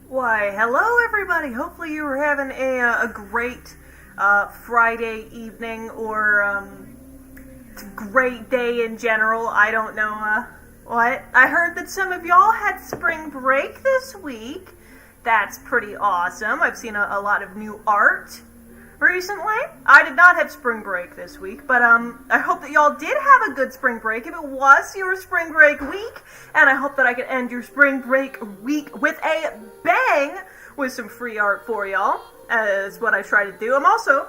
Why, hello everybody! Hopefully you were having a great Friday evening or great day in general. I don't know what. I heard that some of y'all had spring break this week. That's pretty awesome. I've seen a lot of new art recently. I did not have spring break this week, but I hope that y'all did have a good spring break if it was your spring break week, and I hope that I can end your spring break week with a bang with some free art for y'all, as what I try to do. I'm also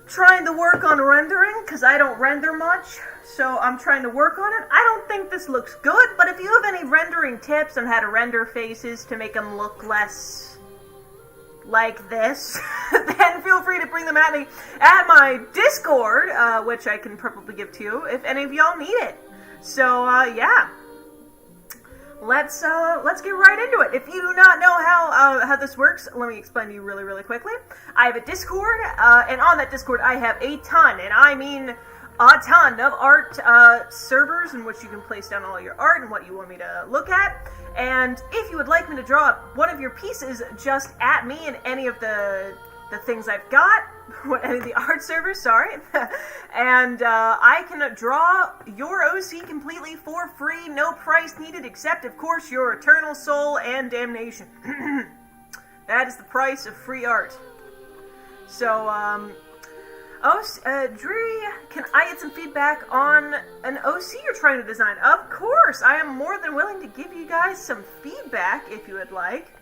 trying to work on rendering, because I don't render much, so I'm trying to work on it. I don't think this looks good, but if you have any rendering tips on how to render faces to make them look less like this, then feel free to bring them at me at my Discord, which I can probably give to you if any of y'all need it. So, yeah. Let's get right into it. If you do not know how this works, let me explain to you really, really quickly. I have a Discord, and on that Discord I have a ton, and I mean a ton of art servers in which you can place down all your art and what you want me to look at. And if you would like me to draw one of your pieces, just at me in any of the things I've got, any of the art servers, sorry, and I can draw your OC completely for free, no price needed, except, of course, your eternal soul and damnation. That is the price of free art. So, Dree, can I get some feedback on an OC you're trying to design? Of course, I am more than willing to give you guys some feedback if you would like.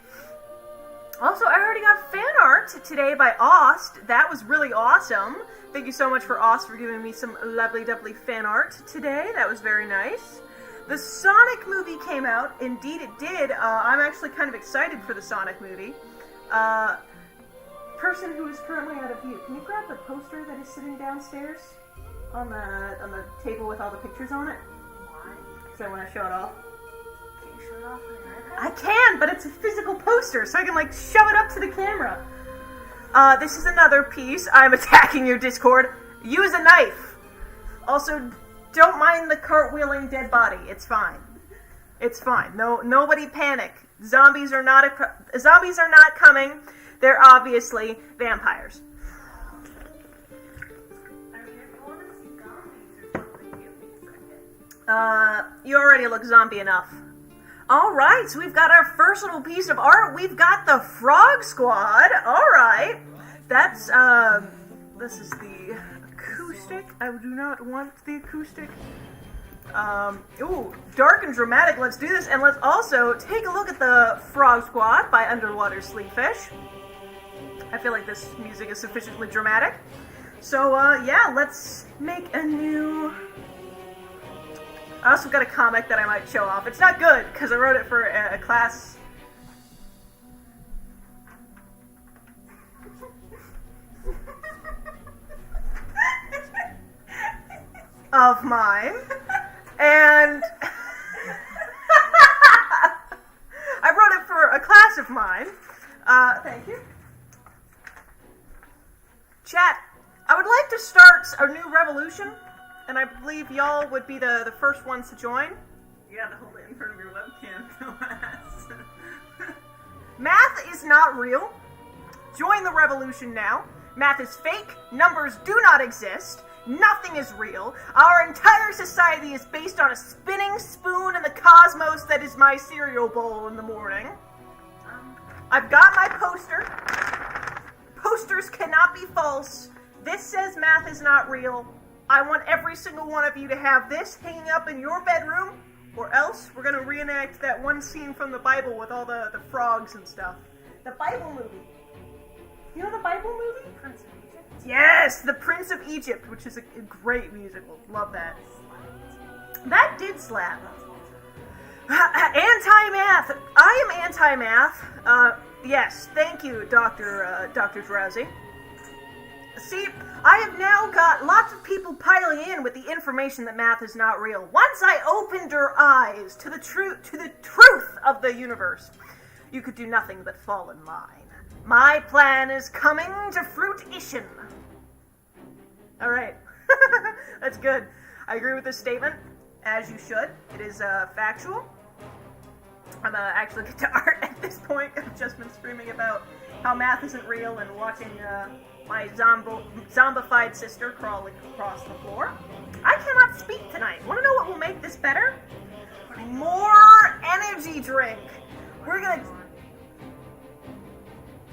Also, I already got fan art today by Ost. That was really awesome. Thank you so much for Ost for giving me some lovely, lovely fan art today. That was very nice. The Sonic movie came out. Indeed it did. I'm actually kind of excited for the Sonic movie. Person who is currently out of view, can you grab the poster that is sitting downstairs on the table with all the pictures on it? Why? Because I want to show it off. Can you show it off on your iPad? I can, but it's a physical poster, so I can like shove it up to the camera. This is another piece. I'm attacking your Discord. Use a knife. Also, don't mind the cartwheeling dead body. It's fine. It's fine. Nobody panic. Zombies are not coming. They're obviously vampires. You already look zombie enough. Alright, so we've got our first little piece of art. We've got the Frog Squad. Alright. That's, this is the acoustic. I do not want the acoustic. Ooh, dark and dramatic. Let's do this. And let's also take a look at the Frog Squad by Underwater Sleefish. I feel like this music is sufficiently dramatic. So, yeah, let's make a new... I also got a comic that I might show off. It's not good, because I wrote it for a class... of mine. And... I wrote it for a class of mine. Thank you. Chat, I would like to start a new revolution, and I believe y'all would be the first ones to join. You gotta hold it in front of your webcam. Math is not real. Join the revolution now. Math is fake. Numbers do not exist. Nothing is real. Our entire society is based on a spinning spoon in the cosmos that is my cereal bowl in the morning. I've got my poster. Posters cannot be false. This says math is not real. I want every single one of you to have this hanging up in your bedroom, or else we're going to reenact that one scene from the Bible with all the frogs and stuff. The Bible movie. You know the Bible movie? Prince of Egypt? Yes, The Prince of Egypt, which is a great musical. Love that. That did slap. Anti-math! I am anti-math. Yes, thank you, Dr. Drowsy. See, I have now got lots of people piling in with the information that math is not real. Once I opened your eyes to the truth of the universe, you could do nothing but fall in line. My plan is coming to fruition. All right. That's good. I agree with this statement, as you should. It is factual. I'm actually get to art at this point. I've just been screaming about how math isn't real and watching my zombified sister crawling across the floor. I cannot speak tonight. Want to know what will make this better? More energy drink. We're gonna...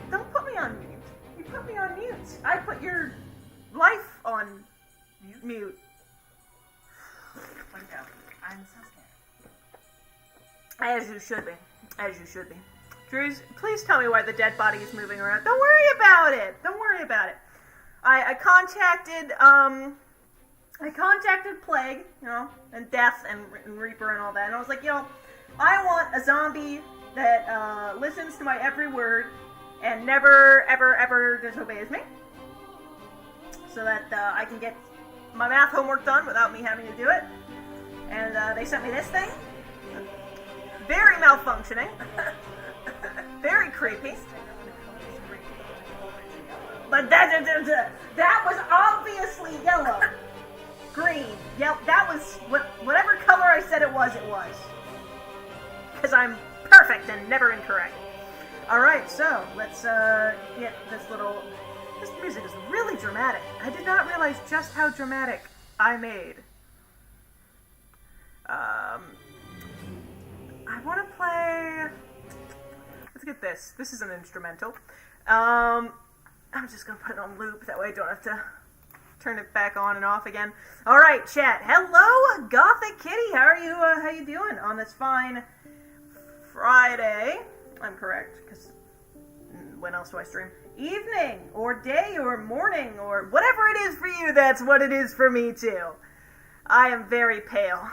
Don't put me on mute. You put me on mute. I put your life on mute. I'm so scared. As you should be. As you should be. Drews, please tell me why the dead body is moving around. Don't worry about it. Don't worry about it. I contacted Plague, you know, and Death and Reaper and all that, and I was like, you know, I want a zombie that listens to my every word and never, ever, ever disobeys me, so that I can get my math homework done without me having to do it. And they sent me this thing. Very malfunctioning. Very creepy. But that was obviously yellow. Green. Yep, that was whatever color I said it was, it was. Because I'm perfect and never incorrect. Alright, so let's get this little... This music is really dramatic. I did not realize just how dramatic I made. I want to play... Let's get this. This is an instrumental. I'm just going to put it on loop. That way I don't have to turn it back on and off again. Alright, chat. Hello, Gothic Kitty. How you doing on this fine Friday? I'm correct, because when else do I stream? Evening, or day, or morning, or whatever it is for you, that's what it is for me, too. I am very pale.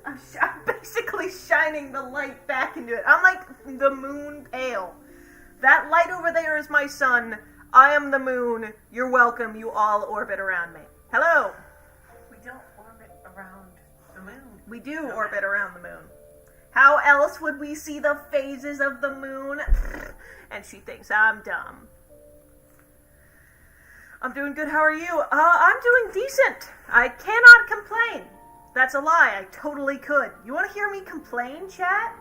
I'm basically shining the light back into it. I'm like the moon pale. That light over there is my sun. I am the moon. You're welcome. You all orbit around me. Hello. We don't orbit around the moon. We do orbit around the moon. How else would we see the phases of the moon? And she thinks I'm dumb. I'm doing good. How are you? I'm doing decent. I cannot complain. That's a lie. I totally could. You want to hear me complain, chat?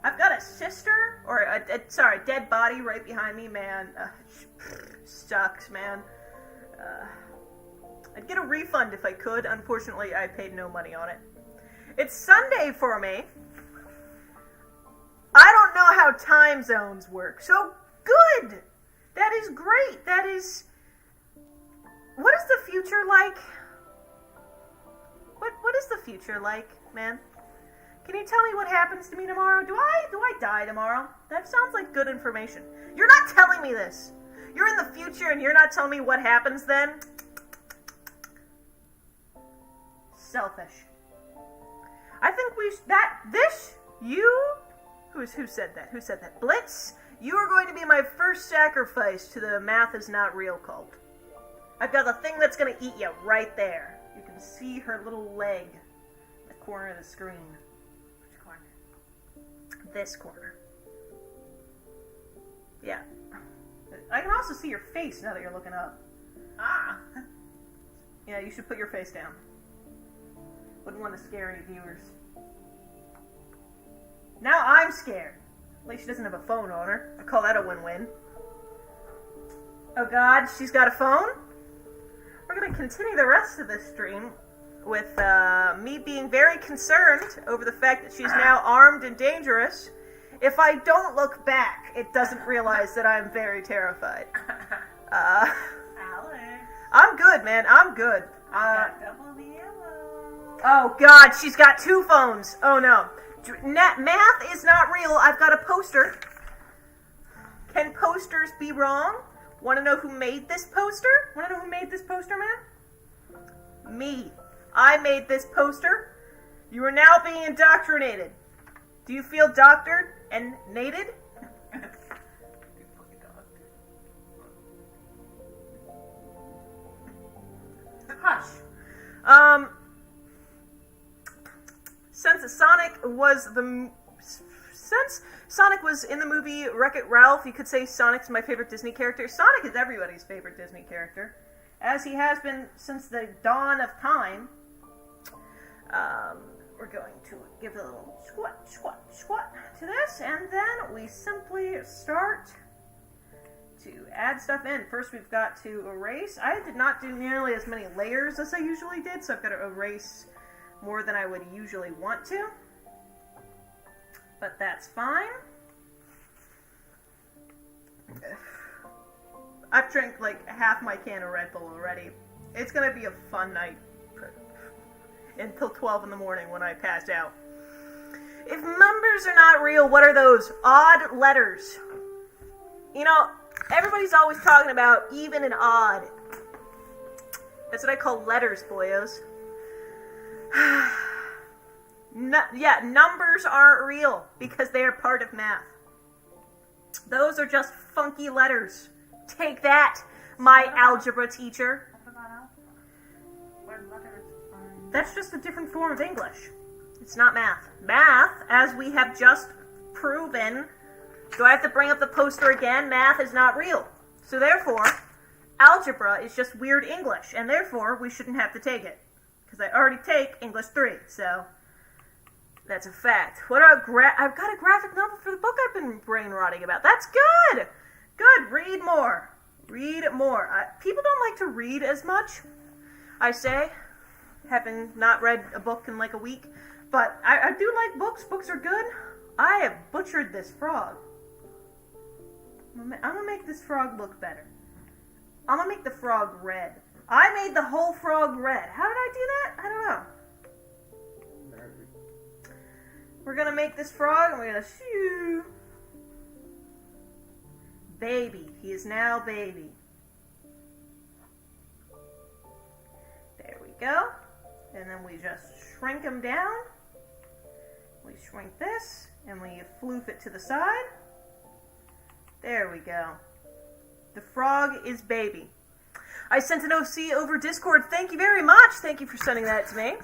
I've got a sister, or a dead body right behind me, man. Sucks, man. I'd get a refund if I could. Unfortunately, I paid no money on it. It's Sunday for me. I don't know how time zones work, so good! That is great. That is... What is the future like? What is the future like, man? Can you tell me what happens to me tomorrow? Do I die tomorrow? That sounds like good information. You're not telling me this. You're in the future and you're not telling me what happens then? Selfish. I think who said that? Who said that? Blitz, you are going to be my first sacrifice to the math is not real cult. I've got the thing that's going to eat you right there. You can see her little leg in the corner of the screen. Which corner? This corner. Yeah. I can also see your face now that you're looking up. Ah! Yeah, you should put your face down. Wouldn't want to scare any viewers. Now I'm scared. At least she doesn't have a phone on her. I call that a win-win. Oh god, she's got a phone? We're going to continue the rest of this stream with me being very concerned over the fact that she's now armed and dangerous. If I don't look back, it doesn't realize that I'm very terrified. Alex. I'm good, man. I'm good. Double the ammo. Oh god, she's got two phones. Oh no. Math is not real. I've got a poster. Can posters be wrong? Want to know who made this poster? Man? Me. I made this poster. You are now being indoctrinated. Do you feel doctored and nated? Hush. Since Sonic was in the movie Wreck-It Ralph, you could say Sonic's my favorite Disney character. Sonic is everybody's favorite Disney character, as he has been since the dawn of time. We're going to give a little squat to this, and then we simply start to add stuff in. First, we've got to erase. I did not do nearly as many layers as I usually did, so I've got to erase more than I would usually want to. But that's fine. I've drank like half my can of Red Bull already. It's gonna be a fun night until 12 in the morning when I pass out. If numbers are not real, what are those? Odd letters. You know, everybody's always talking about even and odd. That's what I call letters, boyos. Yeah, numbers aren't real because they are part of math. Those are just funky letters. Take that, my algebra teacher. That's just a different form of English. It's not math. Math, as we have just proven, do I have to bring up the poster again? Math is not real. So therefore, algebra is just weird English, and therefore we shouldn't have to take it. Because I already take English 3, so that's a fact. What about I've got a graphic novel for the book I've been brain rotting about. That's good! Good, read more. Read more. People don't like to read as much, I say, having not read a book in like a week. But I do like books. Books are good. I have butchered this frog. I'm going to make this frog look better. I'm going to make the frog red. I made the whole frog red. How did I do that? I don't know. We're going to make this frog, and we're going to shoo. Baby. He is now baby. There we go. And then we just shrink him down. We shrink this, and we floof it to the side. There we go. The frog is baby. I sent an OC over Discord. Thank you very much. Thank you for sending that to me.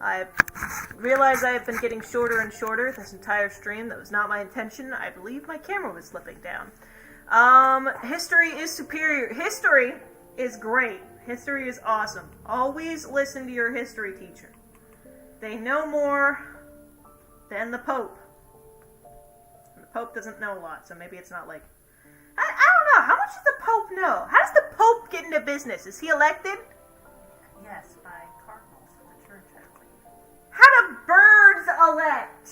I realize I have been getting shorter and shorter this entire stream. That was not my intention. I believe my camera was slipping down. History is superior. History is great. History is awesome. Always listen to your history teacher. They know more than the Pope. And the Pope doesn't know a lot, so maybe it's not like... I don't know. How much does the Pope know? How does the Pope get into business? Is he elected? Yes, by cardinals of the church, I believe. How do birds elect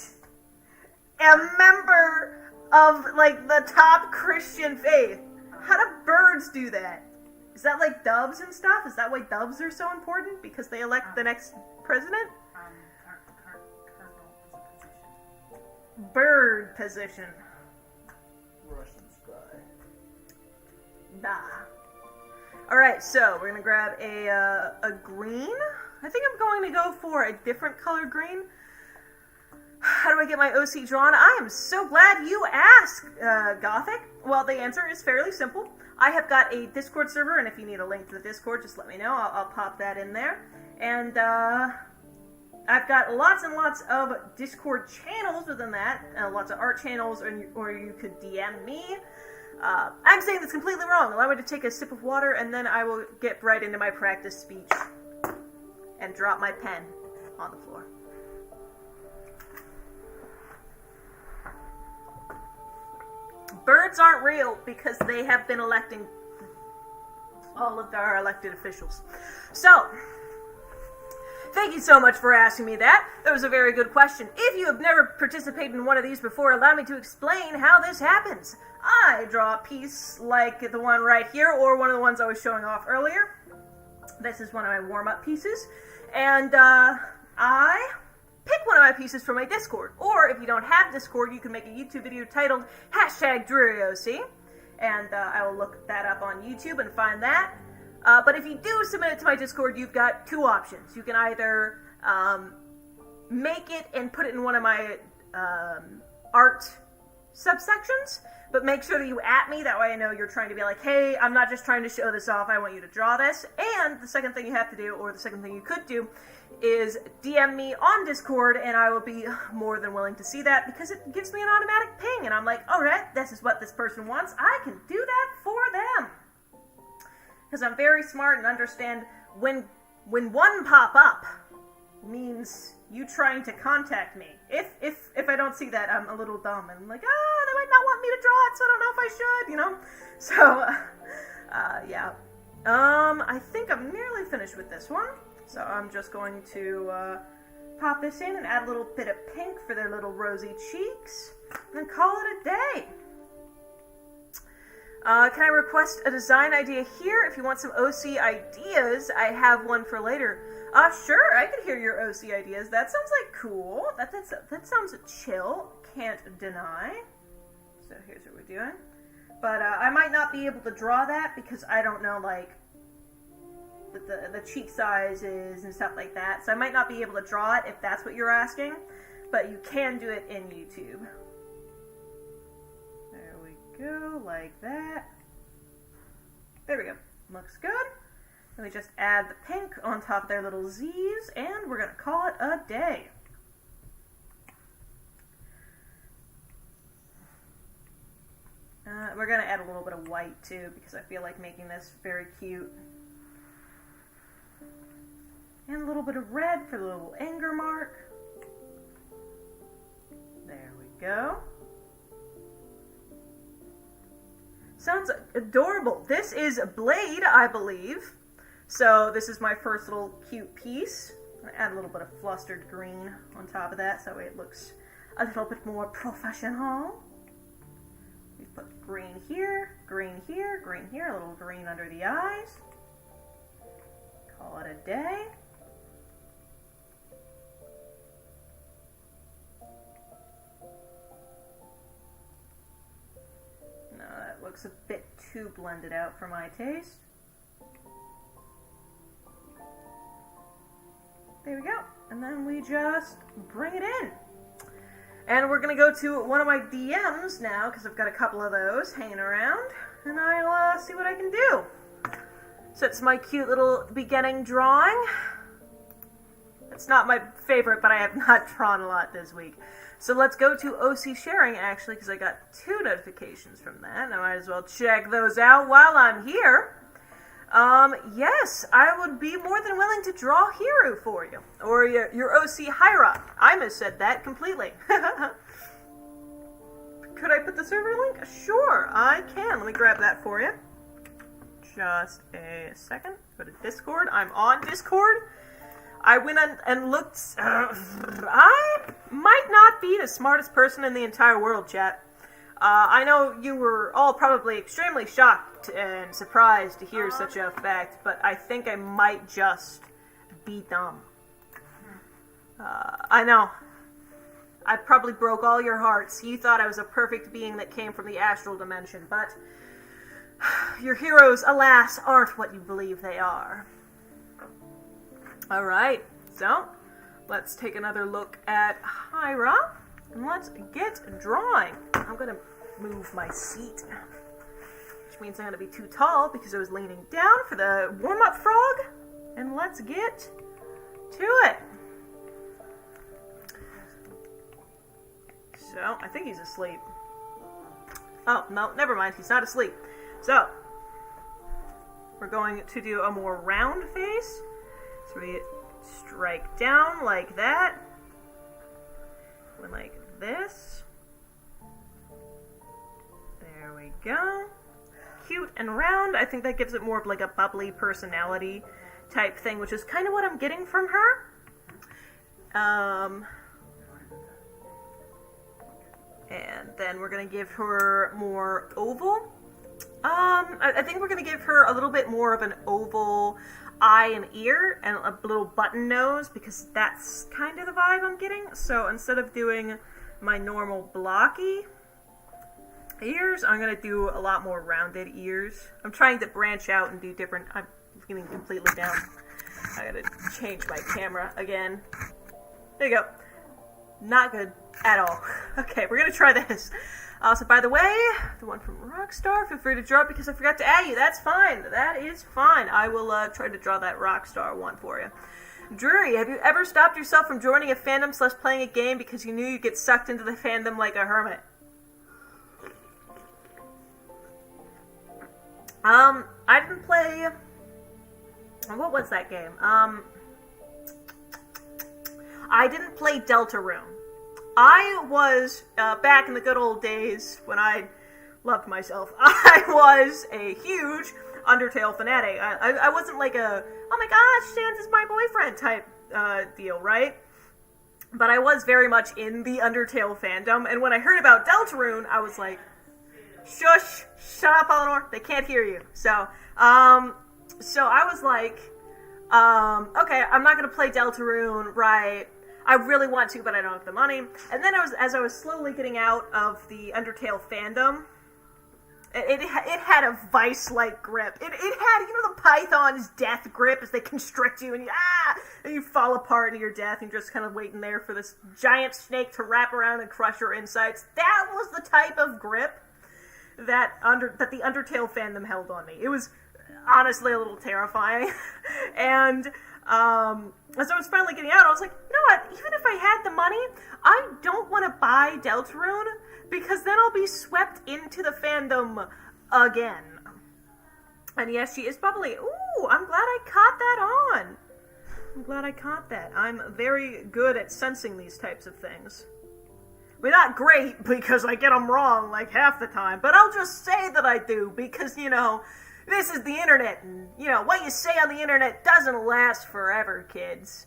a member of, like, the top Christian faith? How do birds do that? Is that like doves and stuff? Is that why doves are so important? Because they elect the next president? Cardinal is a position. Bird position. Russian spy. Nah. Alright, so we're going to grab a green. I think I'm going to go for a different color green. How do I get my OC drawn? I am so glad you asked, Gothic. Well, the answer is fairly simple. I have got a Discord server, and if you need a link to the Discord, just let me know. I'll pop that in there. And I've got lots and lots of Discord channels within that, lots of art channels, or you could DM me. I'm saying this completely wrong. Allow me to take a sip of water, and then I will get right into my practice speech and drop my pen on the floor. Birds aren't real because they have been electing all of our elected officials. So, thank you so much for asking me that. That was a very good question. If you have never participated in one of these before, allow me to explain how this happens. I draw a piece like the one right here, or one of the ones I was showing off earlier. This is one of my warm-up pieces. And I pick one of my pieces from my Discord. Or if you don't have Discord, you can make a YouTube video titled #DrearyOC. And I will look that up on YouTube and find that. But if you do submit it to my Discord, you've got two options. You can either make it and put it in one of my art subsections, but make sure that you at me, that way I know you're trying to be like, hey, I'm not just trying to show this off, I want you to draw this. And the second thing you have to do, or the second thing you could do, is DM me on Discord, and I will be more than willing to see that, because it gives me an automatic ping, and I'm like, alright, this is what this person wants, I can do that for them. Because I'm very smart and understand when one pop-up means you trying to contact me. If I don't see that, I'm a little dumb, and I'm like, they might not want me to draw it, so I don't know if I should, you know? So, yeah. I think I'm nearly finished with this one. So I'm just going to pop this in and add a little bit of pink for their little rosy cheeks, and then call it a day. Can I request a design idea here? If you want some OC ideas, I have one for later. Sure, I could hear your OC ideas. That sounds like cool. That sounds chill. Can't deny. So here's what we're doing. But I might not be able to draw that because I don't know, like, the cheek sizes and stuff like that. So I might not be able to draw it if that's what you're asking. But you can do it in YouTube. There we go, like that. There we go. Looks good. Then we just add the pink on top of their little Z's, and we're going to call it a day. We're going to add a little bit of white, too, because I feel like making this very cute. And a little bit of red for the little anger mark. There we go. Sounds adorable. This is Blade, I believe. So this is my first little cute piece. I'm going to add a little bit of flustered green on top of that, so that way it looks a little bit more professional. We put green here, green here, green here, a little green under the eyes. Call it a day. No, that looks a bit too blended out for my taste. There we go. And then we just bring it in. And we're going to go to one of my DMs now, because I've got a couple of those hanging around. And I'll see what I can do. So it's my cute little beginning drawing. It's not my favorite, but I have not drawn a lot this week. So let's go to OC sharing, actually, because I got 2 notifications from that. I might as well check those out while I'm here. Yes, I would be more than willing to draw Hiru for you. Or your OC Hyra. I missaid that completely. Could I put the server link? Sure, I can. Let me grab that for you. Just a second. Go to Discord. I'm on Discord. I went on and looked. I might not be the smartest person in the entire world, chat. I know you were all probably extremely shocked and surprised to hear such a fact, but I think I might just be dumb. I know. I probably broke all your hearts. You thought I was a perfect being that came from the astral dimension, but your heroes, alas, aren't what you believe they are. Alright, so let's take another look at Hyra, and let's get drawing. I'm going to move my seat, which means I'm going to be too tall because I was leaning down for the warm-up frog, and let's get to it. So, I think he's asleep. Oh, no, never mind, he's not asleep. So, we're going to do a more round face. So we strike down like that. Went like this. There we go. Cute and round. I think that gives it more of like a bubbly personality type thing, which is kind of what I'm getting from her. And then we're going to give her more oval. I think we're going to give her a little bit more of an oval eye and ear and a little button nose, because that's kind of the vibe I'm getting. So instead of doing my normal blocky ears, I'm going to do a lot more rounded ears. I'm trying to branch out and do different. I'm getting completely down. I got to change my camera again. There you go. Not good at all. Okay, we're gonna try this. So by the way, the one from Rockstar, feel free to draw it because I forgot to add you. That's fine. That is fine. I will try to draw that Rockstar one for you. Drury, have you ever stopped yourself from joining a fandom / playing a game because you knew you'd get sucked into the fandom like a hermit? I didn't play... What was that game? I didn't play Deltarune. I was, back in the good old days when I loved myself, I was a huge Undertale fanatic. I wasn't like a, oh my gosh, Sans is my boyfriend type deal, right? But I was very much in the Undertale fandom, and when I heard about Deltarune, I was like, shush, shut up, Eleanor, they can't hear you. So I was like, okay, I'm not gonna play Deltarune, right? I really want to, but I don't have the money. And then as I was slowly getting out of the Undertale fandom, it had a vice-like grip. It had, you know, the Python's death grip as they constrict you and you fall apart into your death and you're just kind of waiting there for this giant snake to wrap around and crush your insides. That was the type of grip that the Undertale fandom held on me. It was honestly a little terrifying. And as I was finally getting out, I was like, you know what, even if I had the money, I don't want to buy Deltarune, because then I'll be swept into the fandom again. And yes, she is bubbly. Ooh, I'm glad I caught that on. I'm glad I caught that. I'm very good at sensing these types of things. We're not great, because I get them wrong like half the time, but I'll just say that I do, because, you know, this is the internet, and, you know, what you say on the internet doesn't last forever, kids.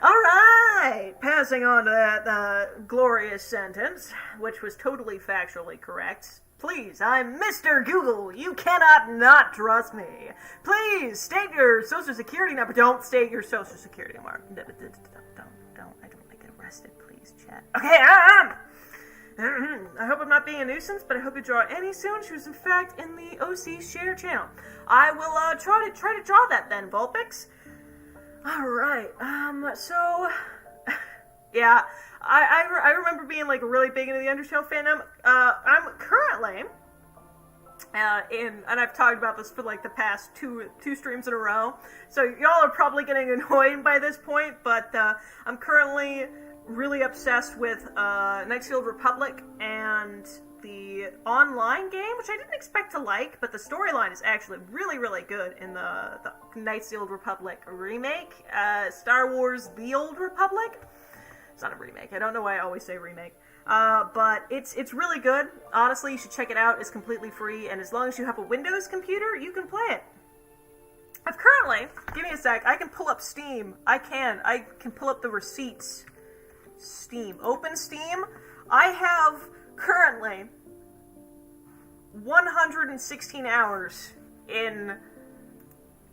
Alright, passing on to that glorious sentence, which was totally factually correct. Please, I'm Mr. Google. You cannot not trust me. Please, state your social security number. Don't state your social security number. Don't. I don't get arrested, please, chat. Okay, I hope I'm not being a nuisance, but I hope you draw Annie soon. She was, in fact, in the OC share channel. I will try to draw that then, Vulpix. Alright, so... yeah, I remember being, like, really big into the Undertale fandom. I'm currently... and I've talked about this for, like, the past two streams in a row. So y'all are probably getting annoyed by this point, but I'm currently really obsessed with Knights of the Old Republic and the online game, which I didn't expect to like, but the storyline is actually really, really good in the Knights of the Old Republic remake. Star Wars The Old Republic. It's not a remake. I don't know why I always say remake. But it's really good. Honestly, you should check it out. It's completely free, and as long as you have a Windows computer, you can play it. I've currently, give me a sec, I can pull up Steam. I can pull up the receipts. Steam. Open Steam. I have currently 116 hours in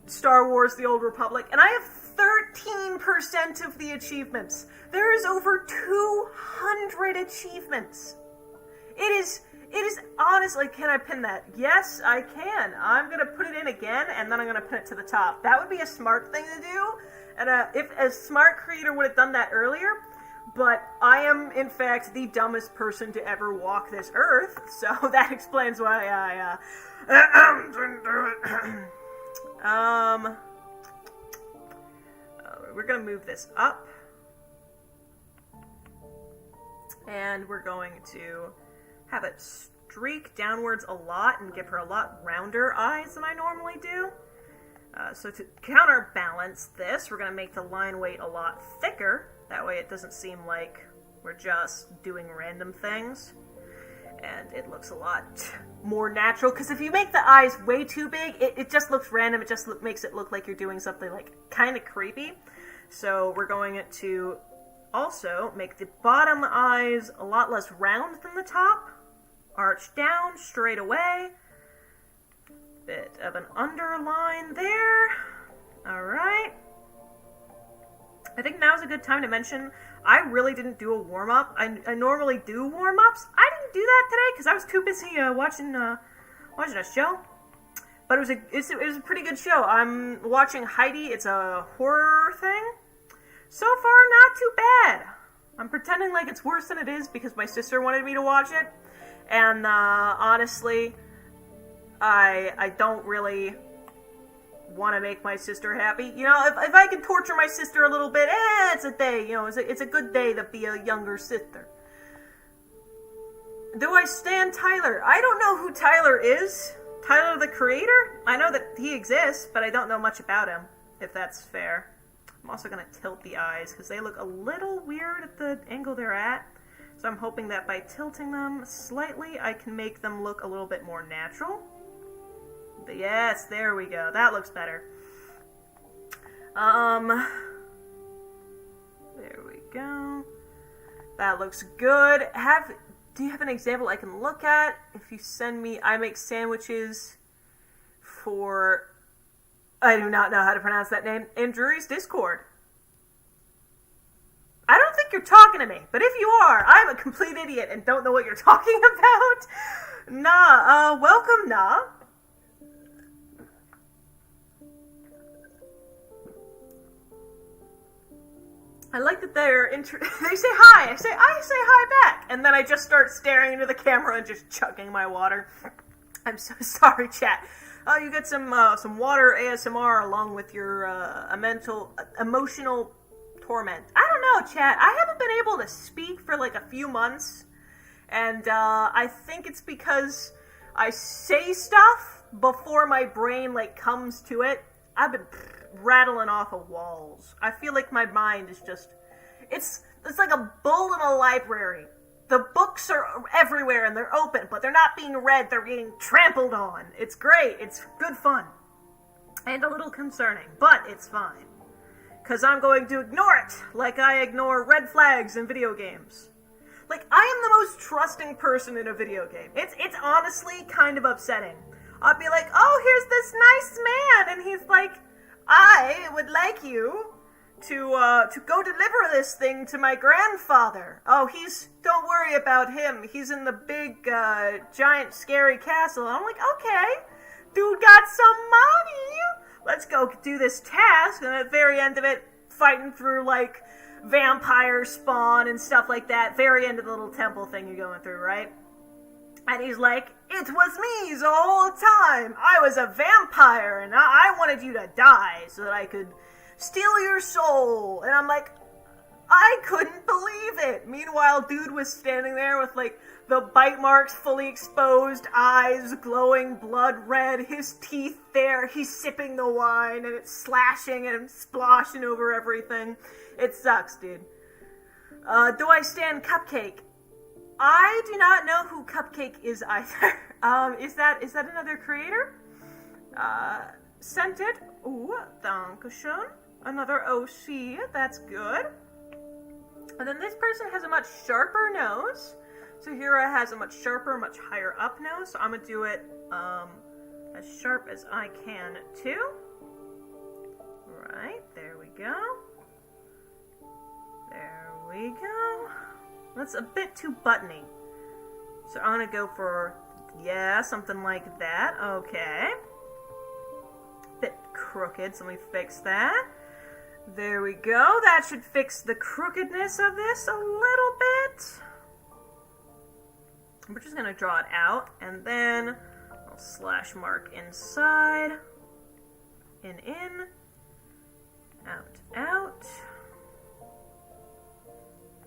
Star Wars The Old Republic, and I have 13% of the achievements. There is over 200 achievements. It is honestly, can I pin that? Yes, I can. I'm going to put it in again, and then I'm going to pin it to the top. That would be a smart thing to do, and if a smart creator would have done that earlier, but I am, in fact, the dumbest person to ever walk this earth, so that explains why I, didn't do it. We're going to move this up, and we're going to have it streak downwards a lot and give her a lot rounder eyes than I normally do. So to counterbalance this, we're going to make the line weight a lot thicker. That way it doesn't seem like we're just doing random things. And it looks a lot more natural, because if you make the eyes way too big, it just looks random. It just makes it look like you're doing something, like, kind of creepy. So we're going to also make the bottom eyes a lot less round than the top. Arch down, straight away. Bit of an underline there. Alright. I think now's a good time to mention, I really didn't do a warm-up. I normally do warm-ups. I didn't do that today because I was too busy watching a show. But it was a pretty good show. I'm watching Heidi. It's a horror thing. So far, not too bad. I'm pretending like it's worse than it is because my sister wanted me to watch it. And honestly, I don't really want to make my sister happy. You know, if I can torture my sister a little bit, it's a day. You know, it's a good day to be a younger sister. Do I stan Tyler? I don't know who Tyler is. Tyler the Creator? I know that he exists, but I don't know much about him, if that's fair. I'm also going to tilt the eyes, because they look a little weird at the angle they're at. So I'm hoping that by tilting them slightly, I can make them look a little bit more natural. But yes, there we go. That looks better. There we go. That looks good. Do you have an example I can look at? If you send me, I make sandwiches for, I do not know how to pronounce that name, in Drury's Discord. I don't think you're talking to me, but if you are, I'm a complete idiot and don't know what you're talking about. Nah, welcome, Nah. I like that they say hi. I say hi back. And then I just start staring into the camera and just chugging my water. I'm so sorry, chat. You get some water ASMR along with your emotional torment. I don't know, chat. I haven't been able to speak for like a few months. And I think it's because I say stuff before my brain like comes to it. I've been rattling off of walls. I feel like my mind is just, it's like a bull in a library. The books are everywhere and they're open, but they're not being read, they're being trampled on. It's great, it's good fun. And a little concerning, but it's fine. Because I'm going to ignore it, like I ignore red flags in video games. Like, I am the most trusting person in a video game. It's honestly kind of upsetting. I'll be like, oh, here's this nice man, and he's like, I would like you to go deliver this thing to my grandfather. Oh, don't worry about him. He's in the big, giant, scary castle. And I'm like, okay, dude got some money. Let's go do this task. And at the very end of it, fighting through, like, vampire spawn and stuff like that. Very end of the little temple thing you're going through, right? And he's like, it was me the whole time. I was a vampire, and I wanted you to die so that I could steal your soul. And I'm like, I couldn't believe it. Meanwhile, dude was standing there with, like, the bite marks fully exposed, eyes glowing blood red, his teeth there. He's sipping the wine, and it's slashing and sploshing over everything. It sucks, dude. Do I stand Cupcake? I do not know who Cupcake is either. Is that another creator? Sent it. Ooh, dankeschön. Another OC. That's good. And then this person has a much sharper nose. So Hira has a much sharper, much higher up nose. So I'm gonna do it as sharp as I can too. Right, there we go. There we go. That's a bit too buttony. So I'm gonna go for, yeah, something like that. Okay. Bit crooked, so let me fix that. There we go. That should fix the crookedness of this a little bit. We're just gonna draw it out, and then I'll slash mark inside. In, out, out.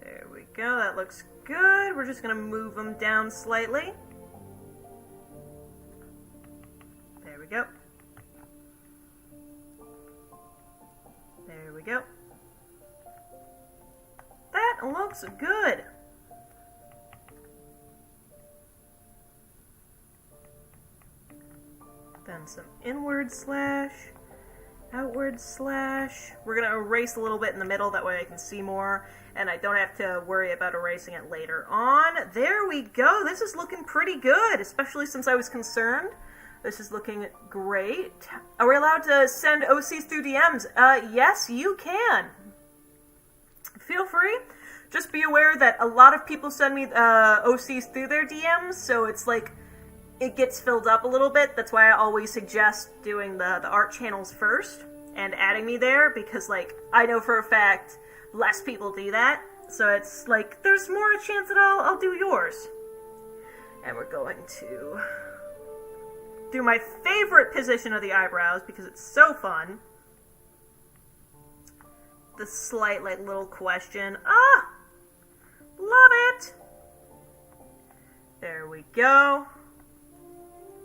There we go, that looks good. We're just going to move them down slightly. There we go. There we go. That looks good. Then some inward slash, outward slash. We're going to erase a little bit in the middle, that way I can see more. And I don't have to worry about erasing it later on. There we go. This is looking pretty good, especially since I was concerned. This is looking great. Are we allowed to send OCs through DMs? Yes, you can. Feel free. Just be aware that a lot of people send me OCs through their DMs, so it's like, it gets filled up a little bit. That's why I always suggest doing the art channels first and adding me there, because, like, I know for a fact less people do that. So it's like, there's more a chance that I'll do yours. And we're going to do my favorite position of the eyebrows because it's so fun. The slight, like, little question. Ah! Love it! There we go.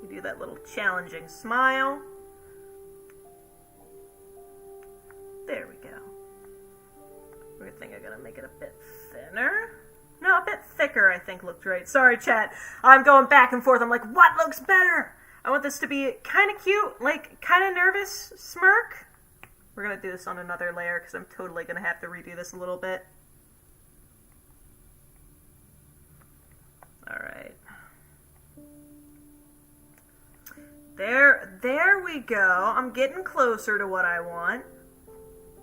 You do that little challenging smile. There we go. I think I'm gonna make it a bit thinner. No, a bit thicker, I think looked right. Sorry, chat. I'm going back and forth. I'm like, what looks better? I want this to be kind of cute, like, kind of nervous smirk. We're gonna do this on another layer because I'm totally gonna have to redo this a little bit. Alright. There we go. I'm getting closer to what I want.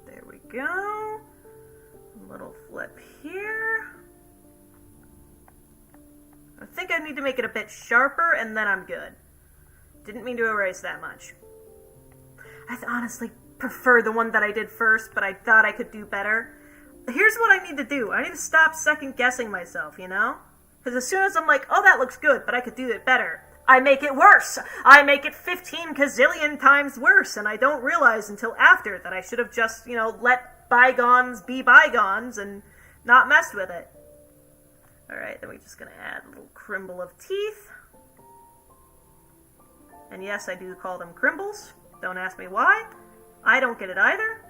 There we go. A little flip here. I think I need to make it a bit sharper, and then I'm good. Didn't mean to erase that much. I honestly prefer the one that I did first, but I thought I could do better. Here's what I need to do. I need to stop second-guessing myself, you know? Because as soon as I'm like, oh, that looks good, but I could do it better, I make it worse. I make it 15 gazillion times worse, and I don't realize until after that I should have just, you know, let bygones be bygones and not messed with it. Alright, then we're just going to add a little crimble of teeth. And yes, I do call them crimbles. Don't ask me why. I don't get it either.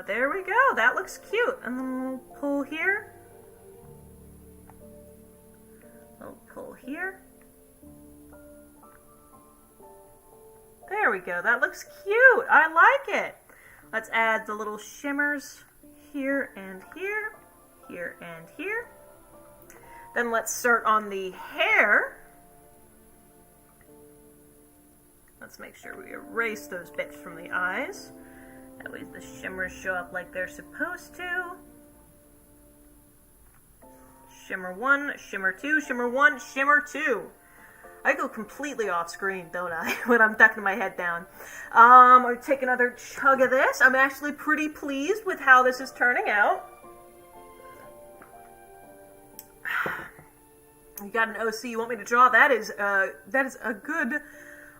There we go. That looks cute. And then we'll pull here. We'll pull here. There we go. That looks cute. I like it. Let's add the little shimmers here and here, here and here. Then let's start on the hair. Let's make sure we erase those bits from the eyes. That way the shimmers show up like they're supposed to. Shimmer 1, shimmer 2, shimmer 1, shimmer 2. I go completely off screen, don't I, when I'm ducking my head down. I'll take another chug of this. I'm actually pretty pleased with how this is turning out. You got an OC you want me to draw? That is a good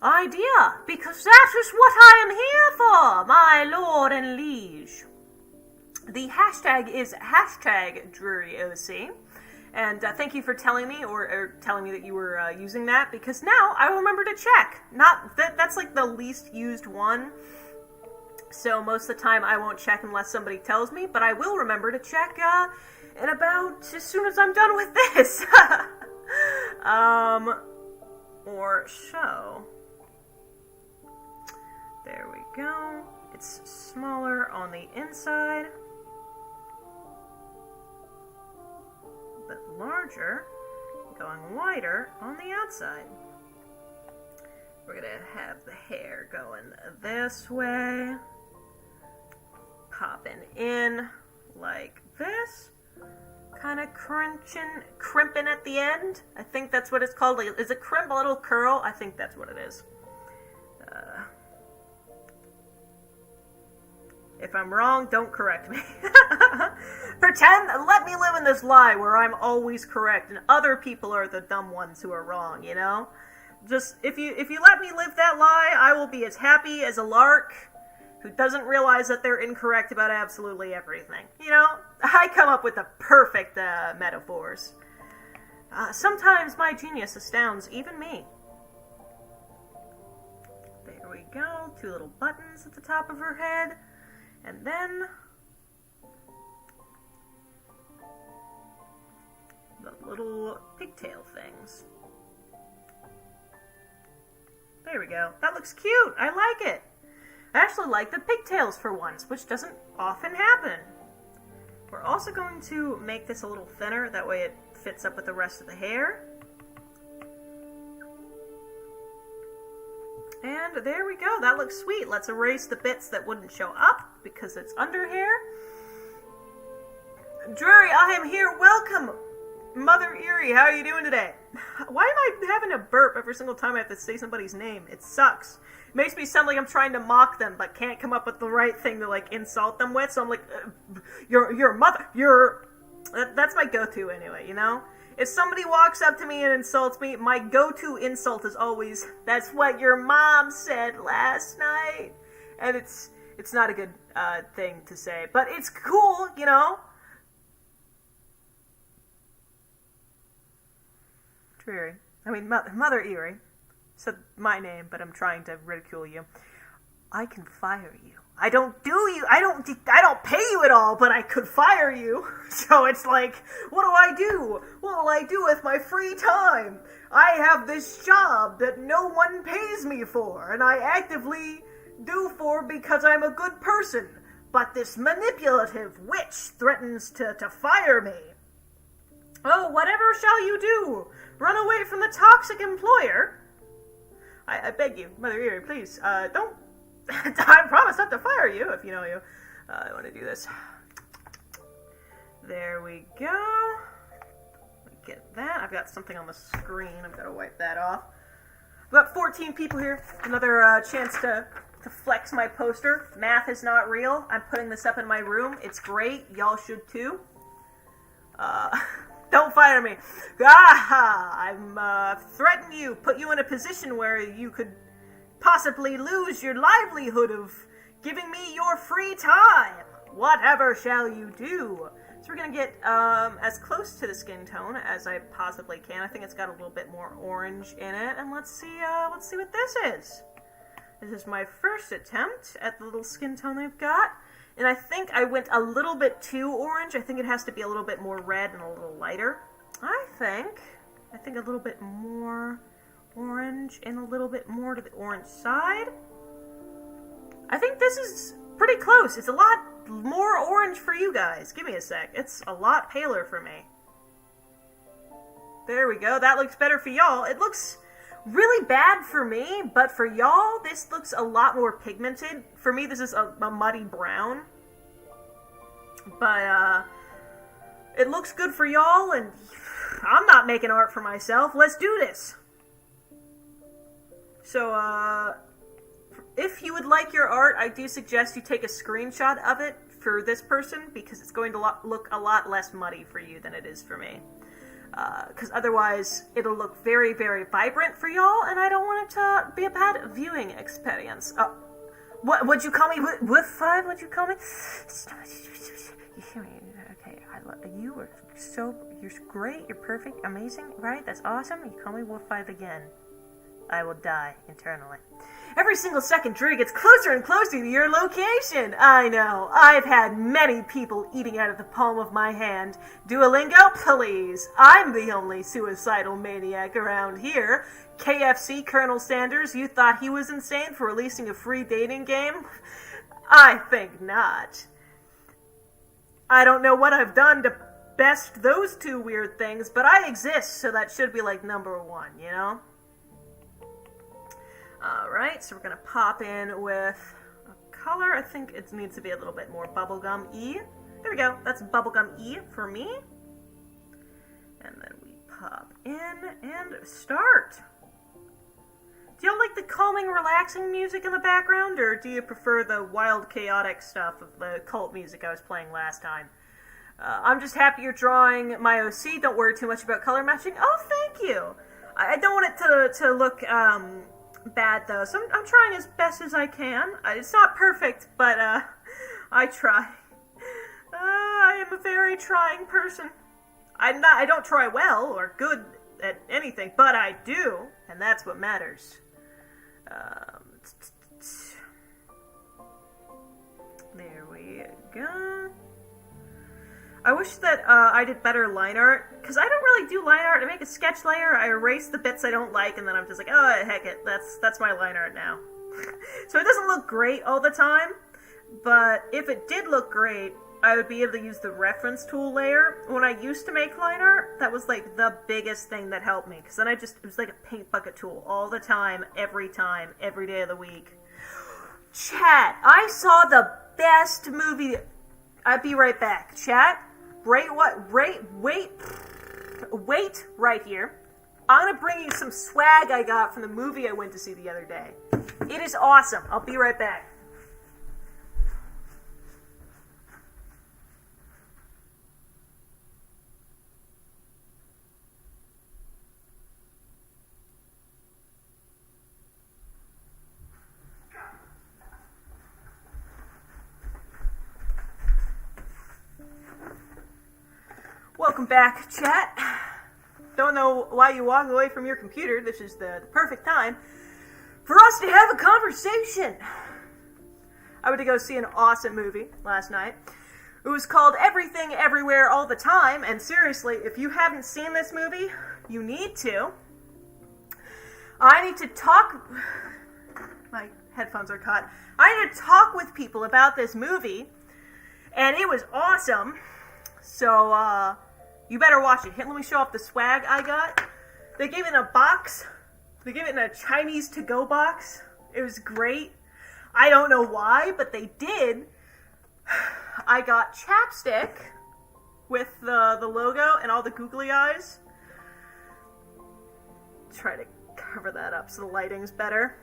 idea, because that is what I am here for, my lord and liege. The hashtag is #DruryOC. And thank you for telling me, or telling me that you were using that, because now I will remember to check. That's like the least used one, so most of the time I won't check unless somebody tells me, but I will remember to check in about as soon as I'm done with this. Or so. There we go. It's smaller on the inside, but larger, going wider on the outside. We're gonna have the hair going this way, popping in like this, kind of crimping at the end. I think that's what it's called. Like, is it crimp, a little curl? I think that's what it is. If I'm wrong, don't correct me. Let me live in this lie where I'm always correct and other people are the dumb ones who are wrong, you know? Just, if you let me live that lie, I will be as happy as a lark who doesn't realize that they're incorrect about absolutely everything. You know? I come up with the perfect metaphors. Sometimes my genius astounds even me. There we go. 2 little buttons at the top of her head. And then the little pigtail things. There we go. That looks cute. I like it. I actually like the pigtails for once, which doesn't often happen. We're also going to make this a little thinner. That way it fits up with the rest of the hair. And there we go. That looks sweet. Let's erase the bits that wouldn't show up because it's under hair. Drury, I am here. Welcome, Mother Eerie. How are you doing today? Why am I having a burp every single time I have to say somebody's name? It sucks. It makes me sound like I'm trying to mock them, but can't come up with the right thing to, like, insult them with, so I'm like, your mother, that's my go-to anyway, you know? If somebody walks up to me and insults me, my go-to insult is always, that's what your mom said last night. And it's not a good thing to say, but it's cool, you know? Dreary. I mean, Mother Eerie said my name, but I'm trying to ridicule you. I can fire you. I don't pay you at all, but I could fire you. So it's like, what do? What will I do with my free time? I have this job that no one pays me for, and I actively do for because I'm a good person. But this manipulative witch threatens to fire me. Oh, whatever shall you do? Run away from the toxic employer? I beg you, Mother Eerie, please, don't... I promise not to fire you, if you know you. I want to do this. There we go. Let me get that. I've got something on the screen. I've got to wipe that off. I've got 14 people here. Another chance to flex my poster. Math is not real. I'm putting this up in my room. It's great. Y'all should too. Don't fire me. I'm threatening you. Put you in a position where you could possibly lose your livelihood of giving me your free time. Whatever shall you do? So we're gonna get as close to the skin tone as I possibly can. I think it's got a little bit more orange in it, and let's see what this is. This is my first attempt at the little skin tone I've got, and I think I went a little bit too orange. I think it has to be a little bit more red and a little lighter. I think a little bit more orange and a little bit more to the orange side. I think this is pretty close. It's a lot more orange for you guys. Give me a sec. It's a lot paler for me. There we go. That looks better for y'all. It looks really bad for me, but for y'all, this looks a lot more pigmented. For me, this is a muddy brown. But, it looks good for y'all, and I'm not making art for myself. Let's do this. So, if you would like your art, I do suggest you take a screenshot of it for this person, because it's going to look a lot less muddy for you than it is for me. Because otherwise, it'll look very, very vibrant for y'all, and I don't want it to be a bad viewing experience. What'd you call me? With 5? What'd you call me? You hear me? Okay, you are you're great, you're perfect, amazing, right? That's awesome. You call me Wolf 5 again. I will die internally. Every single second, Drew gets closer and closer to your location. I know. I've had many people eating out of the palm of my hand. Duolingo, please. I'm the only suicidal maniac around here. KFC Colonel Sanders, you thought he was insane for releasing a free dating game? I think not. I don't know what I've done to best those two weird things, but I exist, so that should be like number 1, you know? Alright, so we're going to pop in with a color. I think it needs to be a little bit more bubblegum-y. There we go. That's bubblegum-y for me. And then we pop in and start. Do y'all like the calming, relaxing music in the background, or do you prefer the wild, chaotic stuff of the cult music I was playing last time? I'm just happy you're drawing my OC. Don't worry too much about color matching. Oh, thank you. I don't want it to look bad, though, so I'm trying as best as I can. It's not perfect, but I try. I am a very trying person. I don't try well or good at anything, but I do, and that's what matters. There we go. I wish that I did better line art, because I don't really do line art. I make a sketch layer, I erase the bits I don't like, and then I'm just like, oh, heck it, that's my line art now. So it doesn't look great all the time, but if it did look great, I would be able to use the reference tool layer. When I used to make line art, that was like the biggest thing that helped me, because then it was like a paint bucket tool all the time, every day of the week. Chat, I saw the best movie. I'll be right back. Chat, wait right here. I'm gonna bring you some swag I got from the movie I went to see the other day. It is awesome. I'll be right back. Welcome back, chat. Don't know why you walked away from your computer. This is the perfect time for us to have a conversation. I went to go see an awesome movie last night. It was called Everything Everywhere All the Time, and seriously, if you haven't seen this movie, you need to. I need to talk... My headphones are caught. I need to talk with people about this movie, and it was awesome. So, you better watch it. Let me show off the swag I got. They gave it in a box. They gave it in a Chinese to-go box. It was great. I don't know why, but they did. I got chapstick with the logo and all the googly eyes. Try to cover that up so the lighting's better.